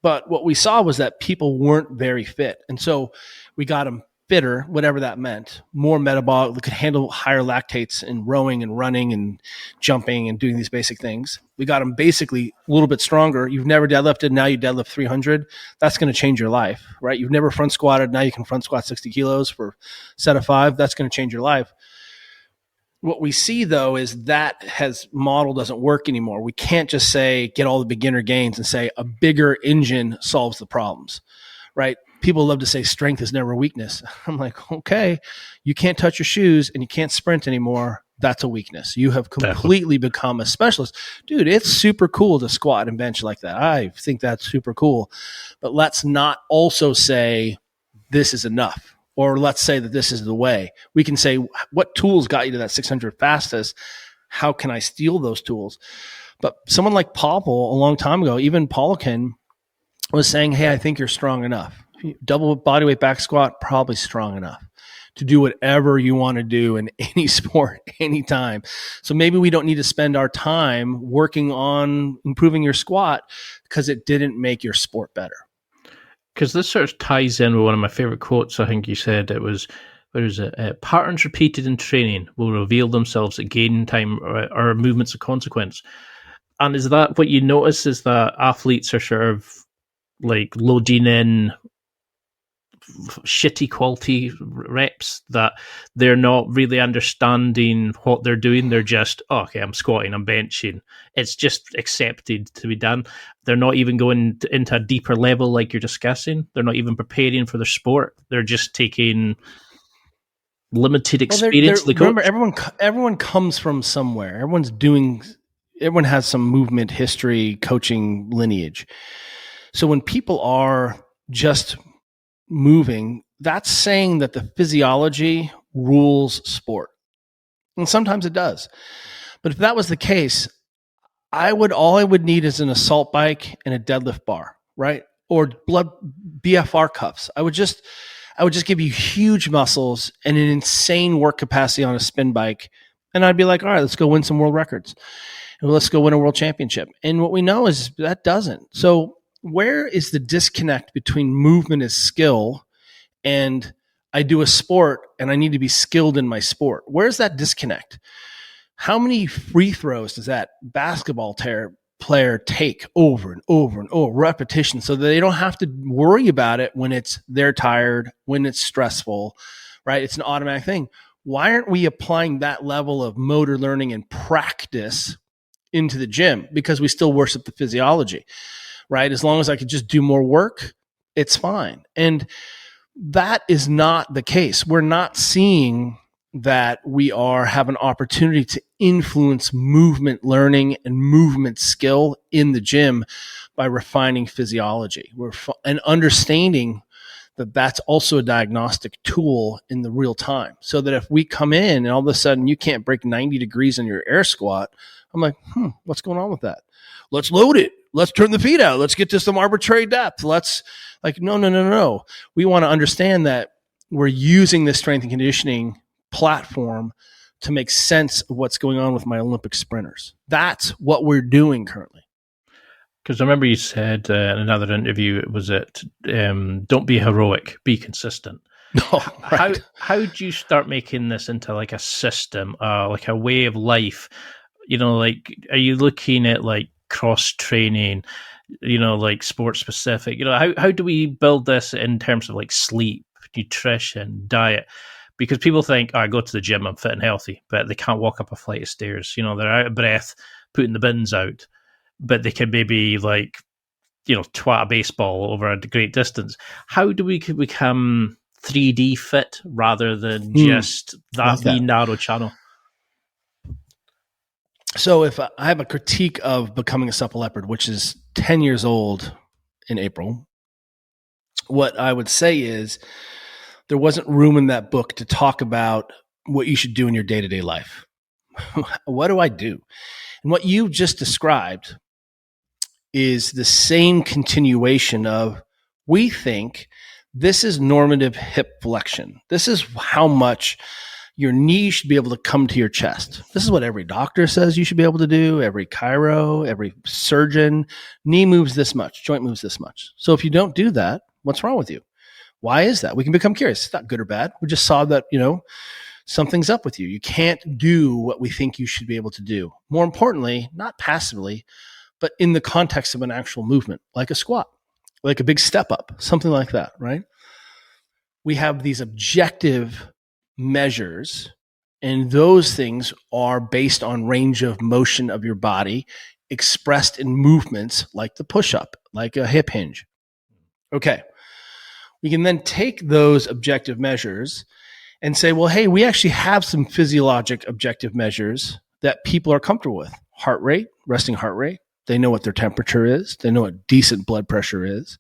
But what we saw was that people weren't very fit. And so we got them fitter, whatever that meant, more metabolic, could handle higher lactates in rowing and running and jumping and doing these basic things. We got them basically a little bit stronger. You've never deadlifted, now you deadlift 300. That's going to change your life, right? You've never front squatted, now you can front squat 60 kilos for a set of 5. That's going to change your life. What we see, though, is that model doesn't work anymore. We can't just say, get all the beginner gains and say a bigger engine solves the problems, right? People love to say strength is never weakness. I'm like, okay, you can't touch your shoes and you can't sprint anymore. That's a weakness. You have completely become a specialist. Dude, it's super cool to squat and bench like that. I think that's super cool. But let's not also say this is enough, or let's say that this is the way. We can say, what tools got you to that 600 fastest? How can I steal those tools? But someone like Popple a long time ago, even Polican, was saying, hey, I think you're strong enough. Double bodyweight back squat, probably strong enough to do whatever you want to do in any sport, anytime. So maybe we don't need to spend our time working on improving your squat because it didn't make your sport better. Because this sort of ties in with one of my favorite quotes. I think you said it was, patterns repeated in training will reveal themselves at gain time or movements of consequence. And is that what you notice, is that athletes are sort of like loading in shitty quality reps, that they're not really understanding what they're doing? They're just, oh, okay, I'm squatting, I'm benching. It's just accepted to be done. They're not even going into a deeper level like you're discussing. They're not even preparing for their sport. They're just taking limited experience. Well, remember, everyone comes from somewhere. Everyone has some movement history, coaching lineage. So when people are just moving, that's saying that the physiology rules sport. And sometimes it does. But if that was the case, all I would need is an assault bike and a deadlift bar, right? Or BFR cuffs. I would just give you huge muscles and an insane work capacity on a spin bike. And I'd be like, all right, let's go win some world records. And let's go win a world championship. And what we know is that doesn't. So where is the disconnect between movement as skill and I do a sport and I need to be skilled in my sport? Where's that disconnect? How many free throws does that basketball player take over and over and over, repetition, so that they don't have to worry about it when they're tired, when it's stressful, right? It's an automatic thing. Why aren't we applying that level of motor learning and practice into the gym? Because we still worship the physiology, right? As long as I could just do more work, it's fine. And that is not the case. We're not seeing that we have an opportunity to influence movement learning and movement skill in the gym by refining physiology. And understanding that that's also a diagnostic tool in the real time. So that if we come in and all of a sudden you can't break 90 degrees on your air squat, I'm like, what's going on with that? Let's load it. Let's turn the feet out. Let's get to some arbitrary depth. No. We want to understand that we're using this strength and conditioning platform to make sense of what's going on with my Olympic sprinters. That's what we're doing currently. Because I remember you said in another interview, don't be heroic, be consistent. No, right. How do you start making this into like a system, like a way of life? Like, are you looking at like cross training, like sport specific? How do we build this in terms of like sleep, nutrition, diet? Because people think, I go to the gym, I'm fit and healthy, but they can't walk up a flight of stairs. They're out of breath, putting the bins out, but they can maybe like, twat a baseball over a great distance. How do we become 3D fit rather than just that narrow channel? So if I have a critique of Becoming a Supple Leopard, which is 10 years old in April, what I would say is there wasn't room in that book to talk about what you should do in your day-to-day life. What do I do? And what you just described is the same continuation of, we think this is normative hip flexion. This is how much your knee should be able to come to your chest. This is what every doctor says you should be able to do, every chiro, every surgeon. Knee moves this much, joint moves this much. So if you don't do that, what's wrong with you? Why is that? We can become curious. It's not good or bad. We just saw that, something's up with you. You can't do what we think you should be able to do. More importantly, not passively, but in the context of an actual movement, like a squat, like a big step up, something like that, right? We have these objective measures, and those things are based on range of motion of your body expressed in movements like the push-up, like a hip hinge. Okay. We can then take those objective measures and say, well, hey, we actually have some physiologic objective measures that people are comfortable with. Heart rate, resting heart rate. They know what their temperature is. They know what decent blood pressure is.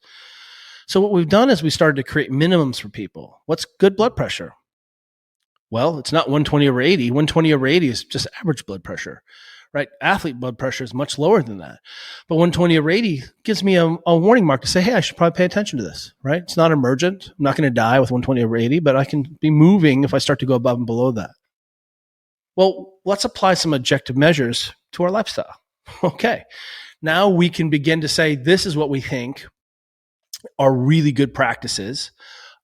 So what we've done is we started to create minimums for people. What's good blood pressure? Well, it's not 120/80. 120/80 is just average blood pressure, right? Athlete blood pressure is much lower than that. But 120/80 gives me a warning mark to say, hey, I should probably pay attention to this, right? It's not emergent. I'm not going to die with 120/80, but I can be moving if I start to go above and below that. Well, let's apply some objective measures to our lifestyle. Okay. Now we can begin to say, this is what we think are really good practices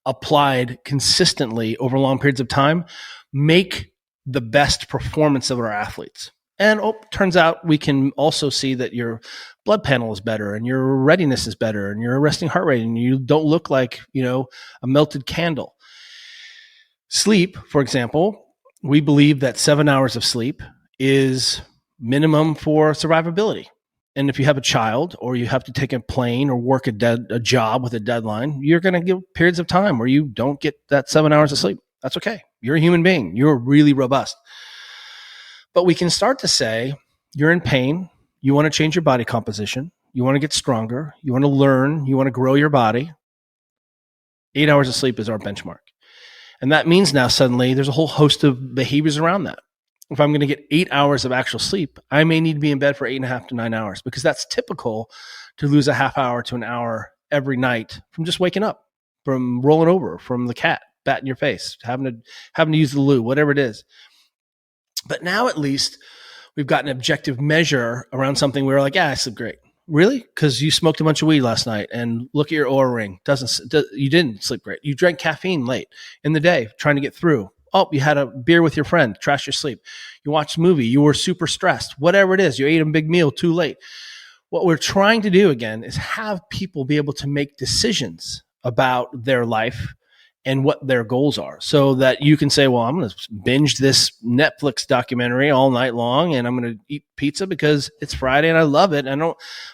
applied consistently over long periods of time, make the best performance of our athletes. And turns out we can also see that your blood panel is better and your readiness is better and your resting heart rate and you don't look like, a melted candle. Sleep, for example, we believe that 7 hours of sleep is minimum for survivability. And if you have a child or you have to take a plane or work a job with a deadline, you're going to get periods of time where you don't get that 7 hours of sleep. That's okay. You're a human being. You're really robust. But we can start to say, you're in pain. You want to change your body composition. You want to get stronger. You want to learn. You want to grow your body. 8 hours of sleep is our benchmark. And that means now suddenly there's a whole host of behaviors around that. If I'm going to get 8 hours of actual sleep, I may need to be in bed for 8.5 to 9 hours because that's typical to lose a half hour to an hour every night from just waking up, from rolling over, from the cat batting your face, having to use the loo, whatever it is. But now at least we've got an objective measure around something where we're like, yeah, I sleep great. Really? Because you smoked a bunch of weed last night and look at your Oura ring. You didn't sleep great. You drank caffeine late in the day trying to get through. Oh, you had a beer with your friend, trashed your sleep. You watched a movie, you were super stressed, whatever it is, you ate a big meal too late. What we're trying to do again is have people be able to make decisions about their life and what their goals are so that you can say, well, I'm going to binge this Netflix documentary all night long and I'm going to eat pizza because it's Friday and I love it.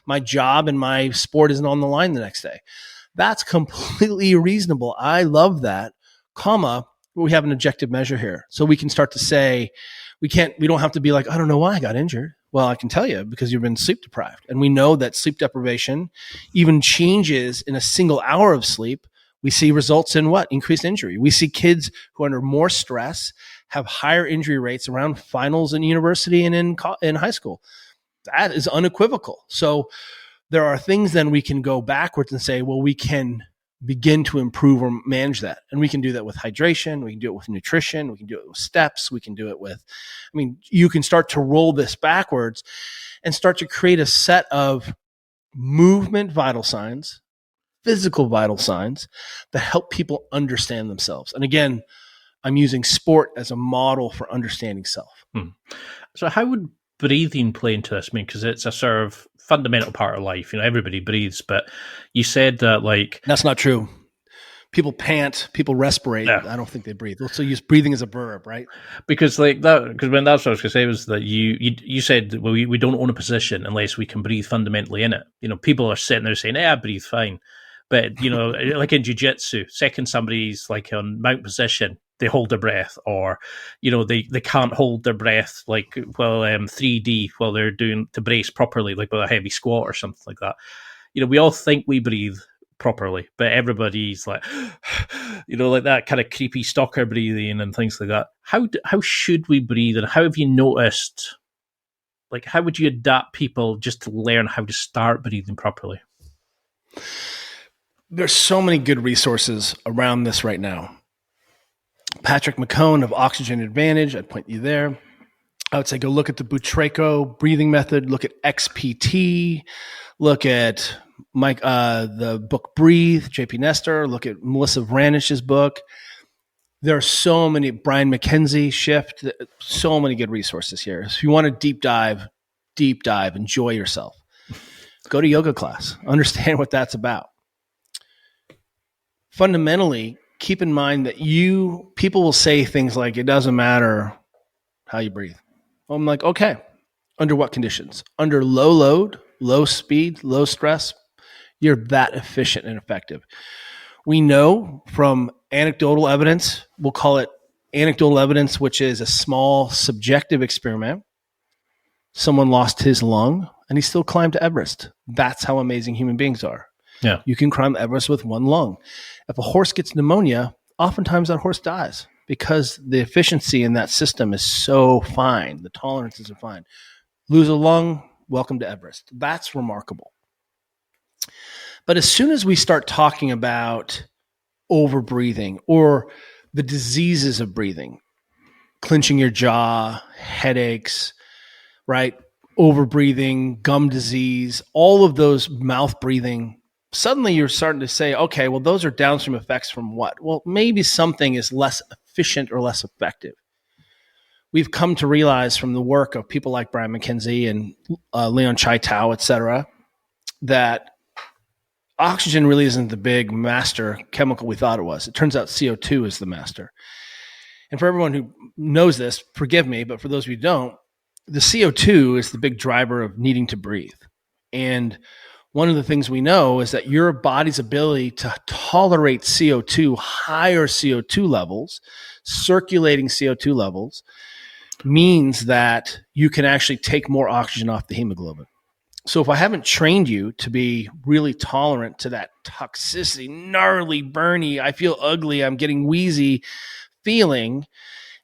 My job and my sport isn't on the line the next day. That's completely reasonable. I love that, we have an objective measure here. So we can start to say, we don't have to be like, I don't know why I got injured. Well, I can tell you because you've been sleep deprived. And we know that sleep deprivation, even changes in a single hour of sleep, we see results in what? Increased injury. We see kids who are under more stress have higher injury rates around finals in university and in high school. That is unequivocal. So there are things then we can go backwards and say, well, we can begin to improve or manage that. And we can do that with hydration. We can do it with nutrition. We can do it with steps. We can do it with, you can start to roll this backwards and start to create a set of movement vital signs, physical vital signs that help people understand themselves. And again, I'm using sport as a model for understanding self. So how would breathing play into this? Because it's a sort of fundamental part of life. Everybody breathes, but you said that that's not true. People pant, people respirate. Yeah. I don't think they breathe. They'll still use breathing as a verb, right? Because when that's what I was going to say was that you said, well, we don't own a position unless we can breathe fundamentally in it. People are sitting there saying, I breathe fine. But, like in jiu-jitsu, second somebody's on mount position, they hold their breath, or, they can't hold their breath 3D while they're doing to brace properly, like with a heavy squat or something like that. We all think we breathe properly, but everybody's like that kind of creepy stalker breathing and things like that. How should we breathe, and how have you noticed, how would you adapt people just to learn how to start breathing properly? There's so many good resources around this right now. Patrick McCone of Oxygen Advantage, I'd point you there. I would say go look at the Butraco breathing method, look at XPT, look at the book Breathe, JP Nestor, look at Melissa Vranich's book. There are so many, Brian McKenzie, Shift, so many good resources here. So if you want to deep dive, enjoy yourself. Go to yoga class, understand what that's about. Fundamentally, keep in mind that people will say things like, it doesn't matter how you breathe. I'm like, okay, under what conditions? Under low load, low speed, low stress, you're that efficient and effective. We know from anecdotal evidence, we'll call it anecdotal evidence, which is a small subjective experiment. Someone lost his lung and he still climbed to Everest. That's how amazing human beings are. Yeah. You can climb Everest with one lung. If a horse gets pneumonia, oftentimes that horse dies because the efficiency in that system is so fine. The tolerances are fine. Lose a lung, welcome to Everest. That's remarkable. But as soon as we start talking about overbreathing or the diseases of breathing, clenching your jaw, headaches, right? Overbreathing, gum disease, all of those mouth breathing, suddenly you're starting to say, okay, well, those are downstream effects from what? Well, maybe something is less efficient or less effective. We've come to realize from the work of people like Brian McKenzie and Leon Chaitau, et cetera, that oxygen really isn't the big master chemical we thought it was. It turns out CO2 is the master. And for everyone who knows this, forgive me, but for those of you who don't, the CO2 is the big driver of needing to breathe. And one of the things we know is that your body's ability to tolerate CO2, higher CO2 levels, circulating CO2 levels, means that you can actually take more oxygen off the hemoglobin. So if I haven't trained you to be really tolerant to that toxicity, gnarly, burny, I feel ugly, I'm getting wheezy feeling,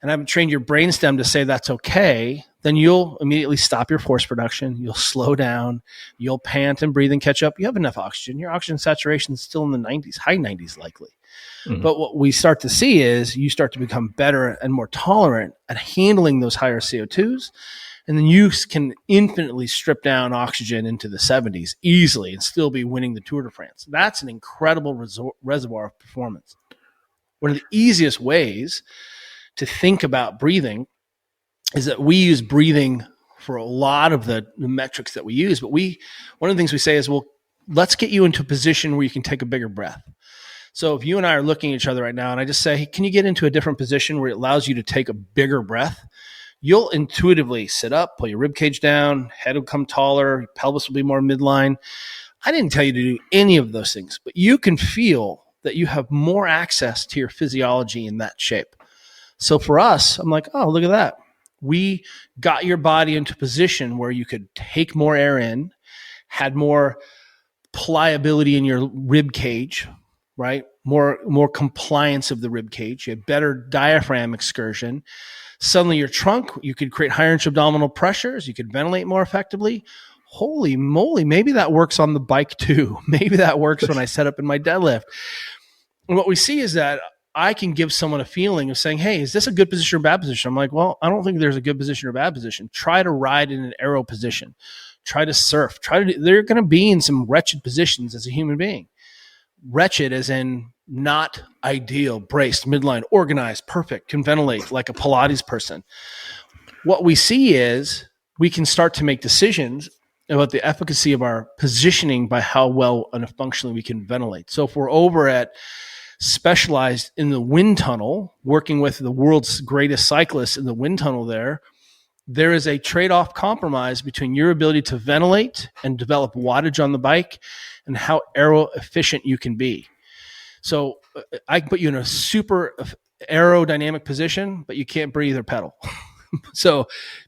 and I haven't trained your brainstem to say that's okay, then you'll immediately stop your force production. You'll slow down. You'll pant and breathe and catch up. You have enough oxygen. Your oxygen saturation is still in the 90s, high 90s likely. Mm-hmm. But what we start to see is you start to become better and more tolerant at handling those higher CO2s. And then you can infinitely strip down oxygen into the 70s easily and still be winning the Tour de France. That's an incredible reservoir of performance. One of the easiest ways to think about breathing is that we use breathing for a lot of the metrics that we use. But one of the things we say is, well, let's get you into a position where you can take a bigger breath. So if you and I are looking at each other right now, and I just say, hey, can you get into a different position where it allows you to take a bigger breath? You'll intuitively sit up, pull your rib cage down, head will come taller, your pelvis will be more midline. I didn't tell you to do any of those things, but you can feel that you have more access to your physiology in that shape. So for us, I'm like, oh, look at that. We got your body into a position where you could take more air in, had more pliability in your rib cage, right? More compliance of the rib cage. You had better diaphragm excursion. Suddenly your trunk, you could create higher intra-abdominal pressures. You could ventilate more effectively. Holy moly, maybe that works on the bike too. Maybe that works when I set up in my deadlift. And what we see is that I can give someone a feeling of saying, hey, is this a good position or bad position? I'm like, well, I don't think there's a good position or bad position. Try to ride in an aero position. Try to surf. They're going to be in some wretched positions as a human being. Wretched as in not ideal, braced, midline, organized, perfect, can ventilate like a Pilates person. What we see is we can start to make decisions about the efficacy of our positioning by how well and functionally we can ventilate. So if we're over at specialized in the wind tunnel, working with the world's greatest cyclists in the wind tunnel there is a trade-off compromise between your ability to ventilate and develop wattage on the bike and how aero efficient you can be. So I can put you in a super aerodynamic position, but you can't breathe or pedal. So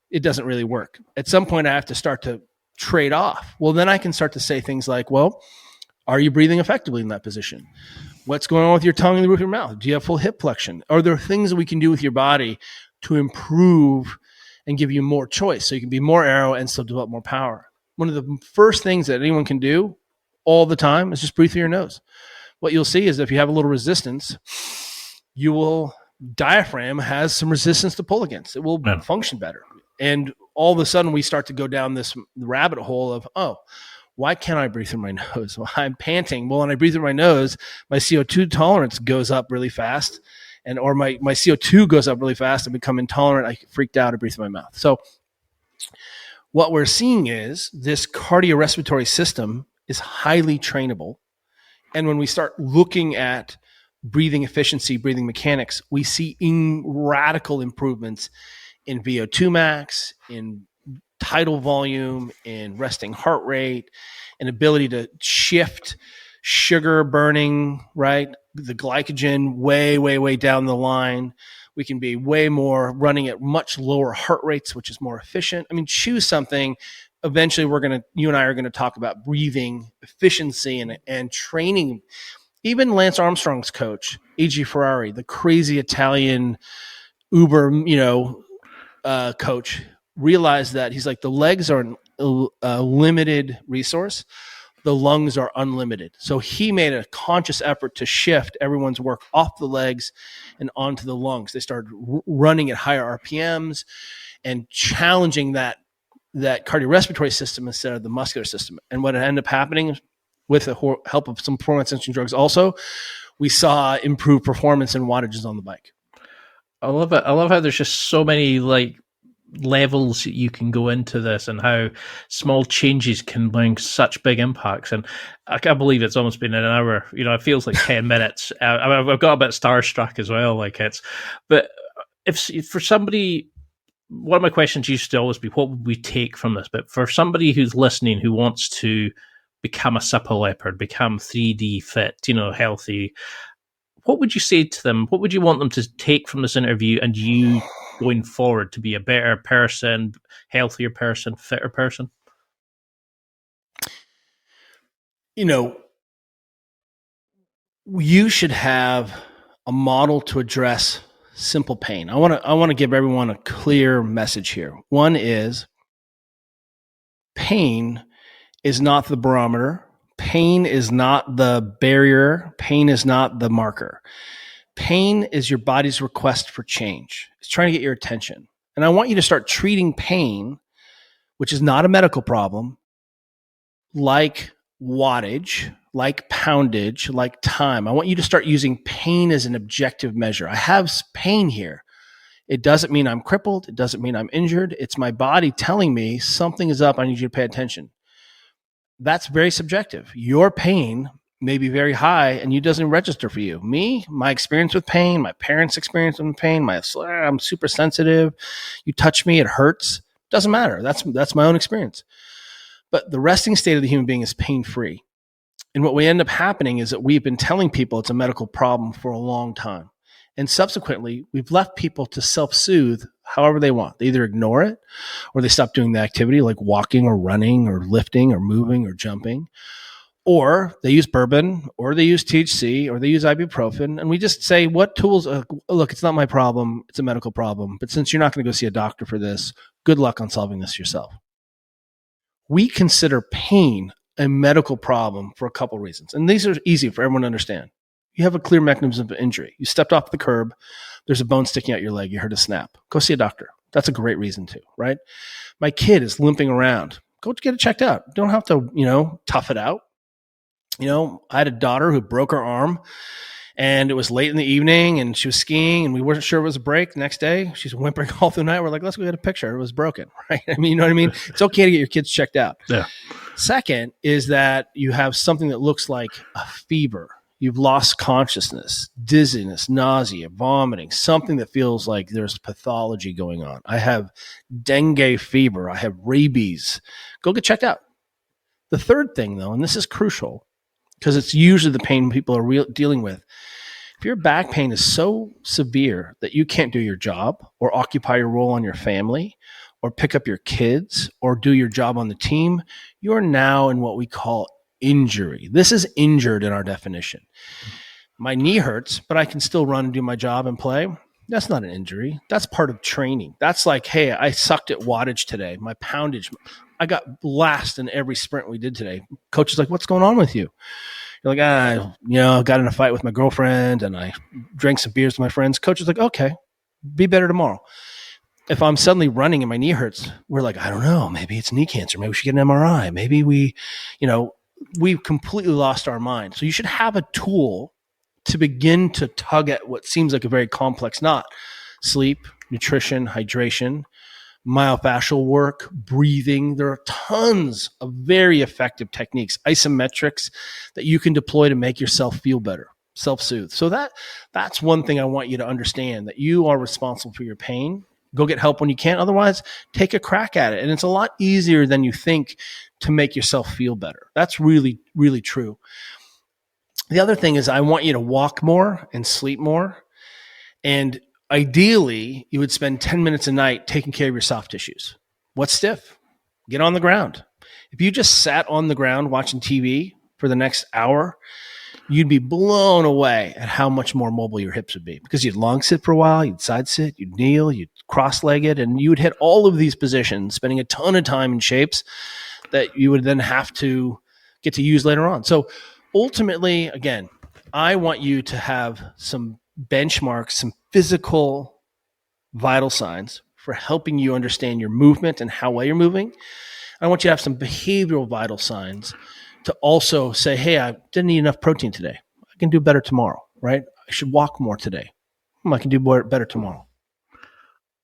it doesn't really work. At some point I have to start to trade off. Well, then I can start to say things like, well, are you breathing effectively in that position? What's going on with your tongue and the roof of your mouth? Do you have full hip flexion? Are there things that we can do with your body to improve and give you more choice so you can be more aero and still develop more power? One of the first things that anyone can do all the time is just breathe through your nose. What you'll see is if you have a little resistance, diaphragm has some resistance to pull against. It will function better. And all of a sudden we start to go down this rabbit hole of, oh, why can't I breathe through my nose? Well, I'm panting. Well, when I breathe through my nose, my CO2 tolerance goes up really fast. Or my CO2 goes up really fast and become intolerant. I get freaked out. I breathe through my mouth. So what we're seeing is this cardiorespiratory system is highly trainable. And when we start looking at breathing efficiency, breathing mechanics, we see radical improvements in VO2 max, in tidal volume, in resting heart rate, and ability to shift sugar burning, right? The glycogen way, way, way down the line. We can be way more running at much lower heart rates, which is more efficient. I mean, choose something. Eventually you and I are going to talk about breathing efficiency and training. Even Lance Armstrong's coach, A.G. Ferrari, the crazy Italian Uber, coach, realized that he's like, the legs are a limited resource. The lungs are unlimited. So he made a conscious effort to shift everyone's work off the legs and onto the lungs. They started running at higher RPMs and challenging that cardiorespiratory system instead of the muscular system. And what ended up happening with the help of some performance-enhancing drugs also, we saw improved performance and wattages on the bike. I love it. I love how there's just so many levels you can go into this, and how small changes can bring such big impacts. And I can't believe it's almost been an hour. It feels like 10 minutes. I've got a bit starstruck as well. But if for somebody, one of my questions used to always be, what would we take from this? But for somebody who's listening, who wants to become a Supple Leopard, become 3D fit, healthy, what would you say to them? What would you want them to take from this interview and you going forward to be a better person, healthier person, fitter person? You should have a model to address simple pain. I want to give everyone a clear message here. One is, pain is not the barometer. Pain is not the barrier. Pain is not the marker. Pain is your body's request for change. It's trying to get your attention. And I want you to start treating pain, which is not a medical problem, like wattage, like poundage, like time. I want you to start using pain as an objective measure. I have pain here. It doesn't mean I'm crippled. It doesn't mean I'm injured. It's my body telling me something is up. I need you to pay attention. That's very subjective. Your pain may be very high and it doesn't register for you. Me, my experience with pain, my parents' experience with pain, I'm super sensitive. You touch me, it hurts. Doesn't matter. That's my own experience. But the resting state of the human being is pain-free. And what we end up happening is that we've been telling people it's a medical problem for a long time. And subsequently, we've left people to self-soothe however they want. They either ignore it or they stop doing the activity like walking or running or lifting or moving or jumping. Or they use bourbon or they use THC or they use ibuprofen. And we just say, what tools? Look, it's not my problem. It's a medical problem. But since you're not going to go see a doctor for this, good luck on solving this yourself. We consider pain a medical problem for a couple reasons. And these are easy for everyone to understand. You have a clear mechanism of injury. You stepped off the curb. There's a bone sticking out your leg. You heard a snap. Go see a doctor. That's a great reason to, right? My kid is limping around. Go get it checked out. You don't have to, tough it out. I had a daughter who broke her arm and it was late in the evening and she was skiing and we weren't sure it was a break. The next day, she's whimpering all through the night. We're like, let's go get a picture. It was broken, right? You know what I mean? It's okay to get your kids checked out. Yeah. Second is that you have something that looks like a fever. You've lost consciousness, dizziness, nausea, vomiting, something that feels like there's pathology going on. I have dengue fever. I have rabies. Go get checked out. The third thing, though, and this is crucial because it's usually the pain people are dealing with. If your back pain is so severe that you can't do your job or occupy your role on your family or pick up your kids or do your job on the team, you're now in what we call injury. This is injured in our definition. My knee hurts, but I can still run and do my job and play. That's not an injury. That's part of training. That's like, hey, I sucked at wattage today. My poundage, I got blast in every sprint we did today. Coach is like, what's going on with you? You're like, I got in a fight with my girlfriend and I drank some beers with my friends. Coach is like, okay, be better tomorrow. If I'm suddenly running and my knee hurts, we're like, I don't know, maybe it's knee cancer. Maybe we should get an MRI. Maybe we've completely lost our mind. So you should have a tool to begin to tug at what seems like a very complex knot. Sleep, nutrition, hydration, myofascial work, breathing. There are tons of very effective techniques, isometrics that you can deploy to make yourself feel better, self-soothe. So that's one thing I want you to understand, that you are responsible for your pain. Go get help when you can. Otherwise, take a crack at it. And it's a lot easier than you think to make yourself feel better. That's really, really true. The other thing is I want you to walk more and sleep more. And ideally, you would spend 10 minutes a night taking care of your soft tissues. What's stiff? Get on the ground. If you just sat on the ground watching TV for the next hour, you'd be blown away at how much more mobile your hips would be, because you'd long sit for a while, you'd side sit, you'd kneel, you'd cross-legged, and you would hit all of these positions, spending a ton of time in shapes that you would then have to get to use later on. So ultimately, again, I want you to have some benchmarks, some physical vital signs for helping you understand your movement and how well you're moving. I want you to have some behavioral vital signs to also say, hey, I didn't eat enough protein today. I can do better tomorrow, right? I should walk more today. I can do better tomorrow.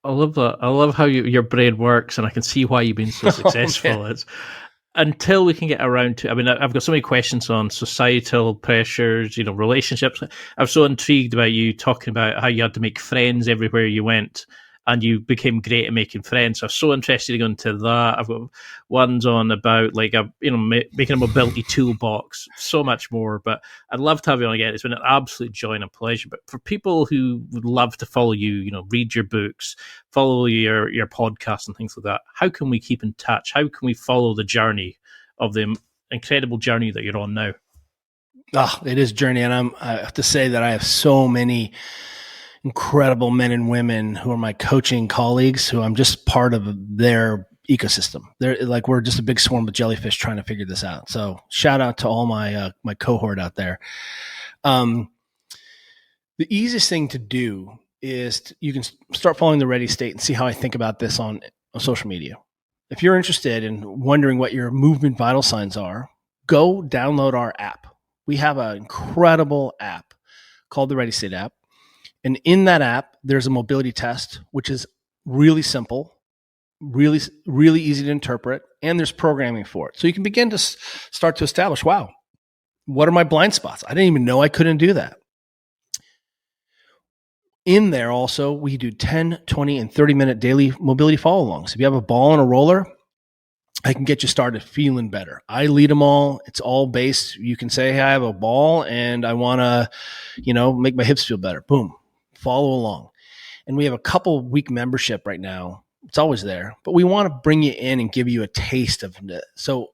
I love that. I love how your brain works, and I can see why you've been so successful. It's until we can get around to, I mean, I've got so many questions on societal pressures, relationships. I'm so intrigued about you talking about how you had to make friends everywhere you went, and you became great at making friends. So I'm so interested to go into that. I've got ones on about making a mobility toolbox, so much more. But I'd love to have you on again. It's been an absolute joy and a pleasure. But for people who would love to follow you, read your books, follow your podcasts and things like that, how can we keep in touch? How can we follow the journey of the incredible journey that you're on now? It is a journey. And I have to say that I have so many incredible men and women who are my coaching colleagues, who I'm just part of their ecosystem. They're like, we're just a big swarm of jellyfish trying to figure this out. So shout out to all my cohort out there. The easiest thing to do is you can start following the Ready State and see how I think about this on social media. If you're interested in wondering what your movement vital signs are, go download our app. We have an incredible app called the Ready State app. And in that app, there's a mobility test, which is really simple, really, really easy to interpret, and there's programming for it. So you can begin to start to establish, wow, what are my blind spots? I didn't even know I couldn't do that. In there also, we do 10, 20, and 30-minute daily mobility follow-alongs. If you have a ball and a roller, I can get you started feeling better. I lead them all. It's all based. You can say, hey, I have a ball and I want to, make my hips feel better. Boom. Follow along. And we have a couple week membership right now. It's always there, but we want to bring you in and give you a taste of it. So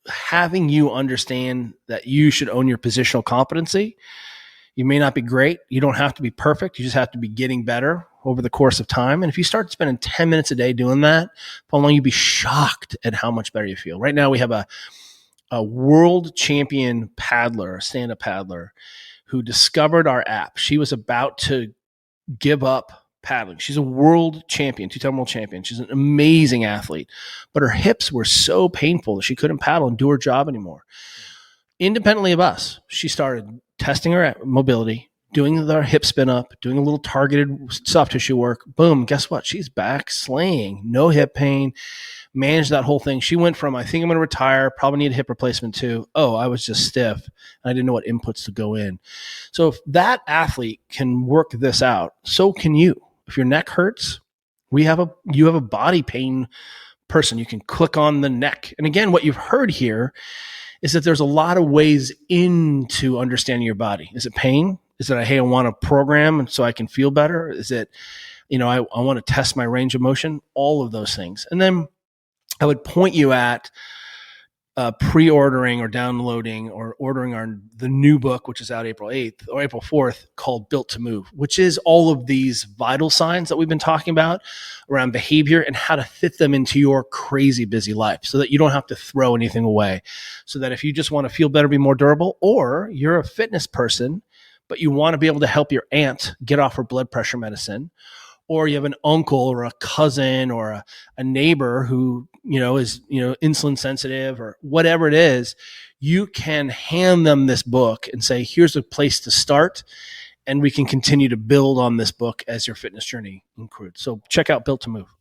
having you understand that you should own your positional competency. You may not be great. You don't have to be perfect. You just have to be getting better over the course of time. And if you start spending 10 minutes a day doing that, you'll be shocked at how much better you feel. Right now we have a world champion paddler, a stand-up paddler, who discovered our app. She was about to give up paddling. She's a world champion, two-time world champion. She's an amazing athlete, but her hips were so painful that she couldn't paddle and do her job anymore. Independently of us, she started testing her mobility, doing the hip spin up, doing a little targeted soft tissue work. Boom, guess what? She's back slaying, no hip pain, managed that whole thing. She went from, I think I'm going to retire, probably need a hip replacement too. Oh, I was just stiff. And I didn't know what inputs to go in. So if that athlete can work this out, so can you. If your neck hurts, you have a body pain person. You can click on the neck. And again, what you've heard here is that there's a lot of ways into understanding your body. Is it pain? Is it, hey, I want a program so I can feel better? Is it, I want to test my range of motion? All of those things. And then I would point you at pre-ordering or downloading or ordering the new book, which is out April 8th or April 4th, called Built to Move, which is all of these vital signs that we've been talking about around behavior and how to fit them into your crazy busy life so that you don't have to throw anything away. So that if you just want to feel better, be more durable, or you're a fitness person, but you want to be able to help your aunt get off her blood pressure medicine, or you have an uncle or a cousin or a neighbor who, is, insulin sensitive or whatever it is, you can hand them this book and say, here's a place to start. And we can continue to build on this book as your fitness journey includes. So check out Built to Move.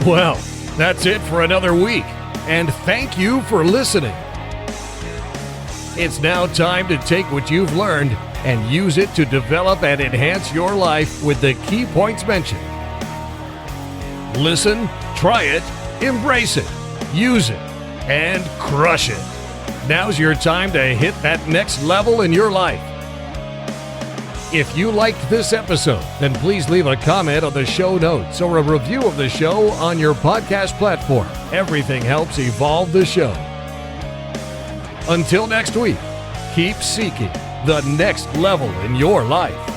Well, that's it for another week. And thank you for listening. It's now time to take what you've learned and use it to develop and enhance your life with the key points mentioned. Listen, try it, embrace it, use it, and crush it. Now's your time to hit that next level in your life. If you liked this episode, then please leave a comment on the show notes or a review of the show on your podcast platform. Everything helps evolve the show. Until next week, keep seeking the next level in your life.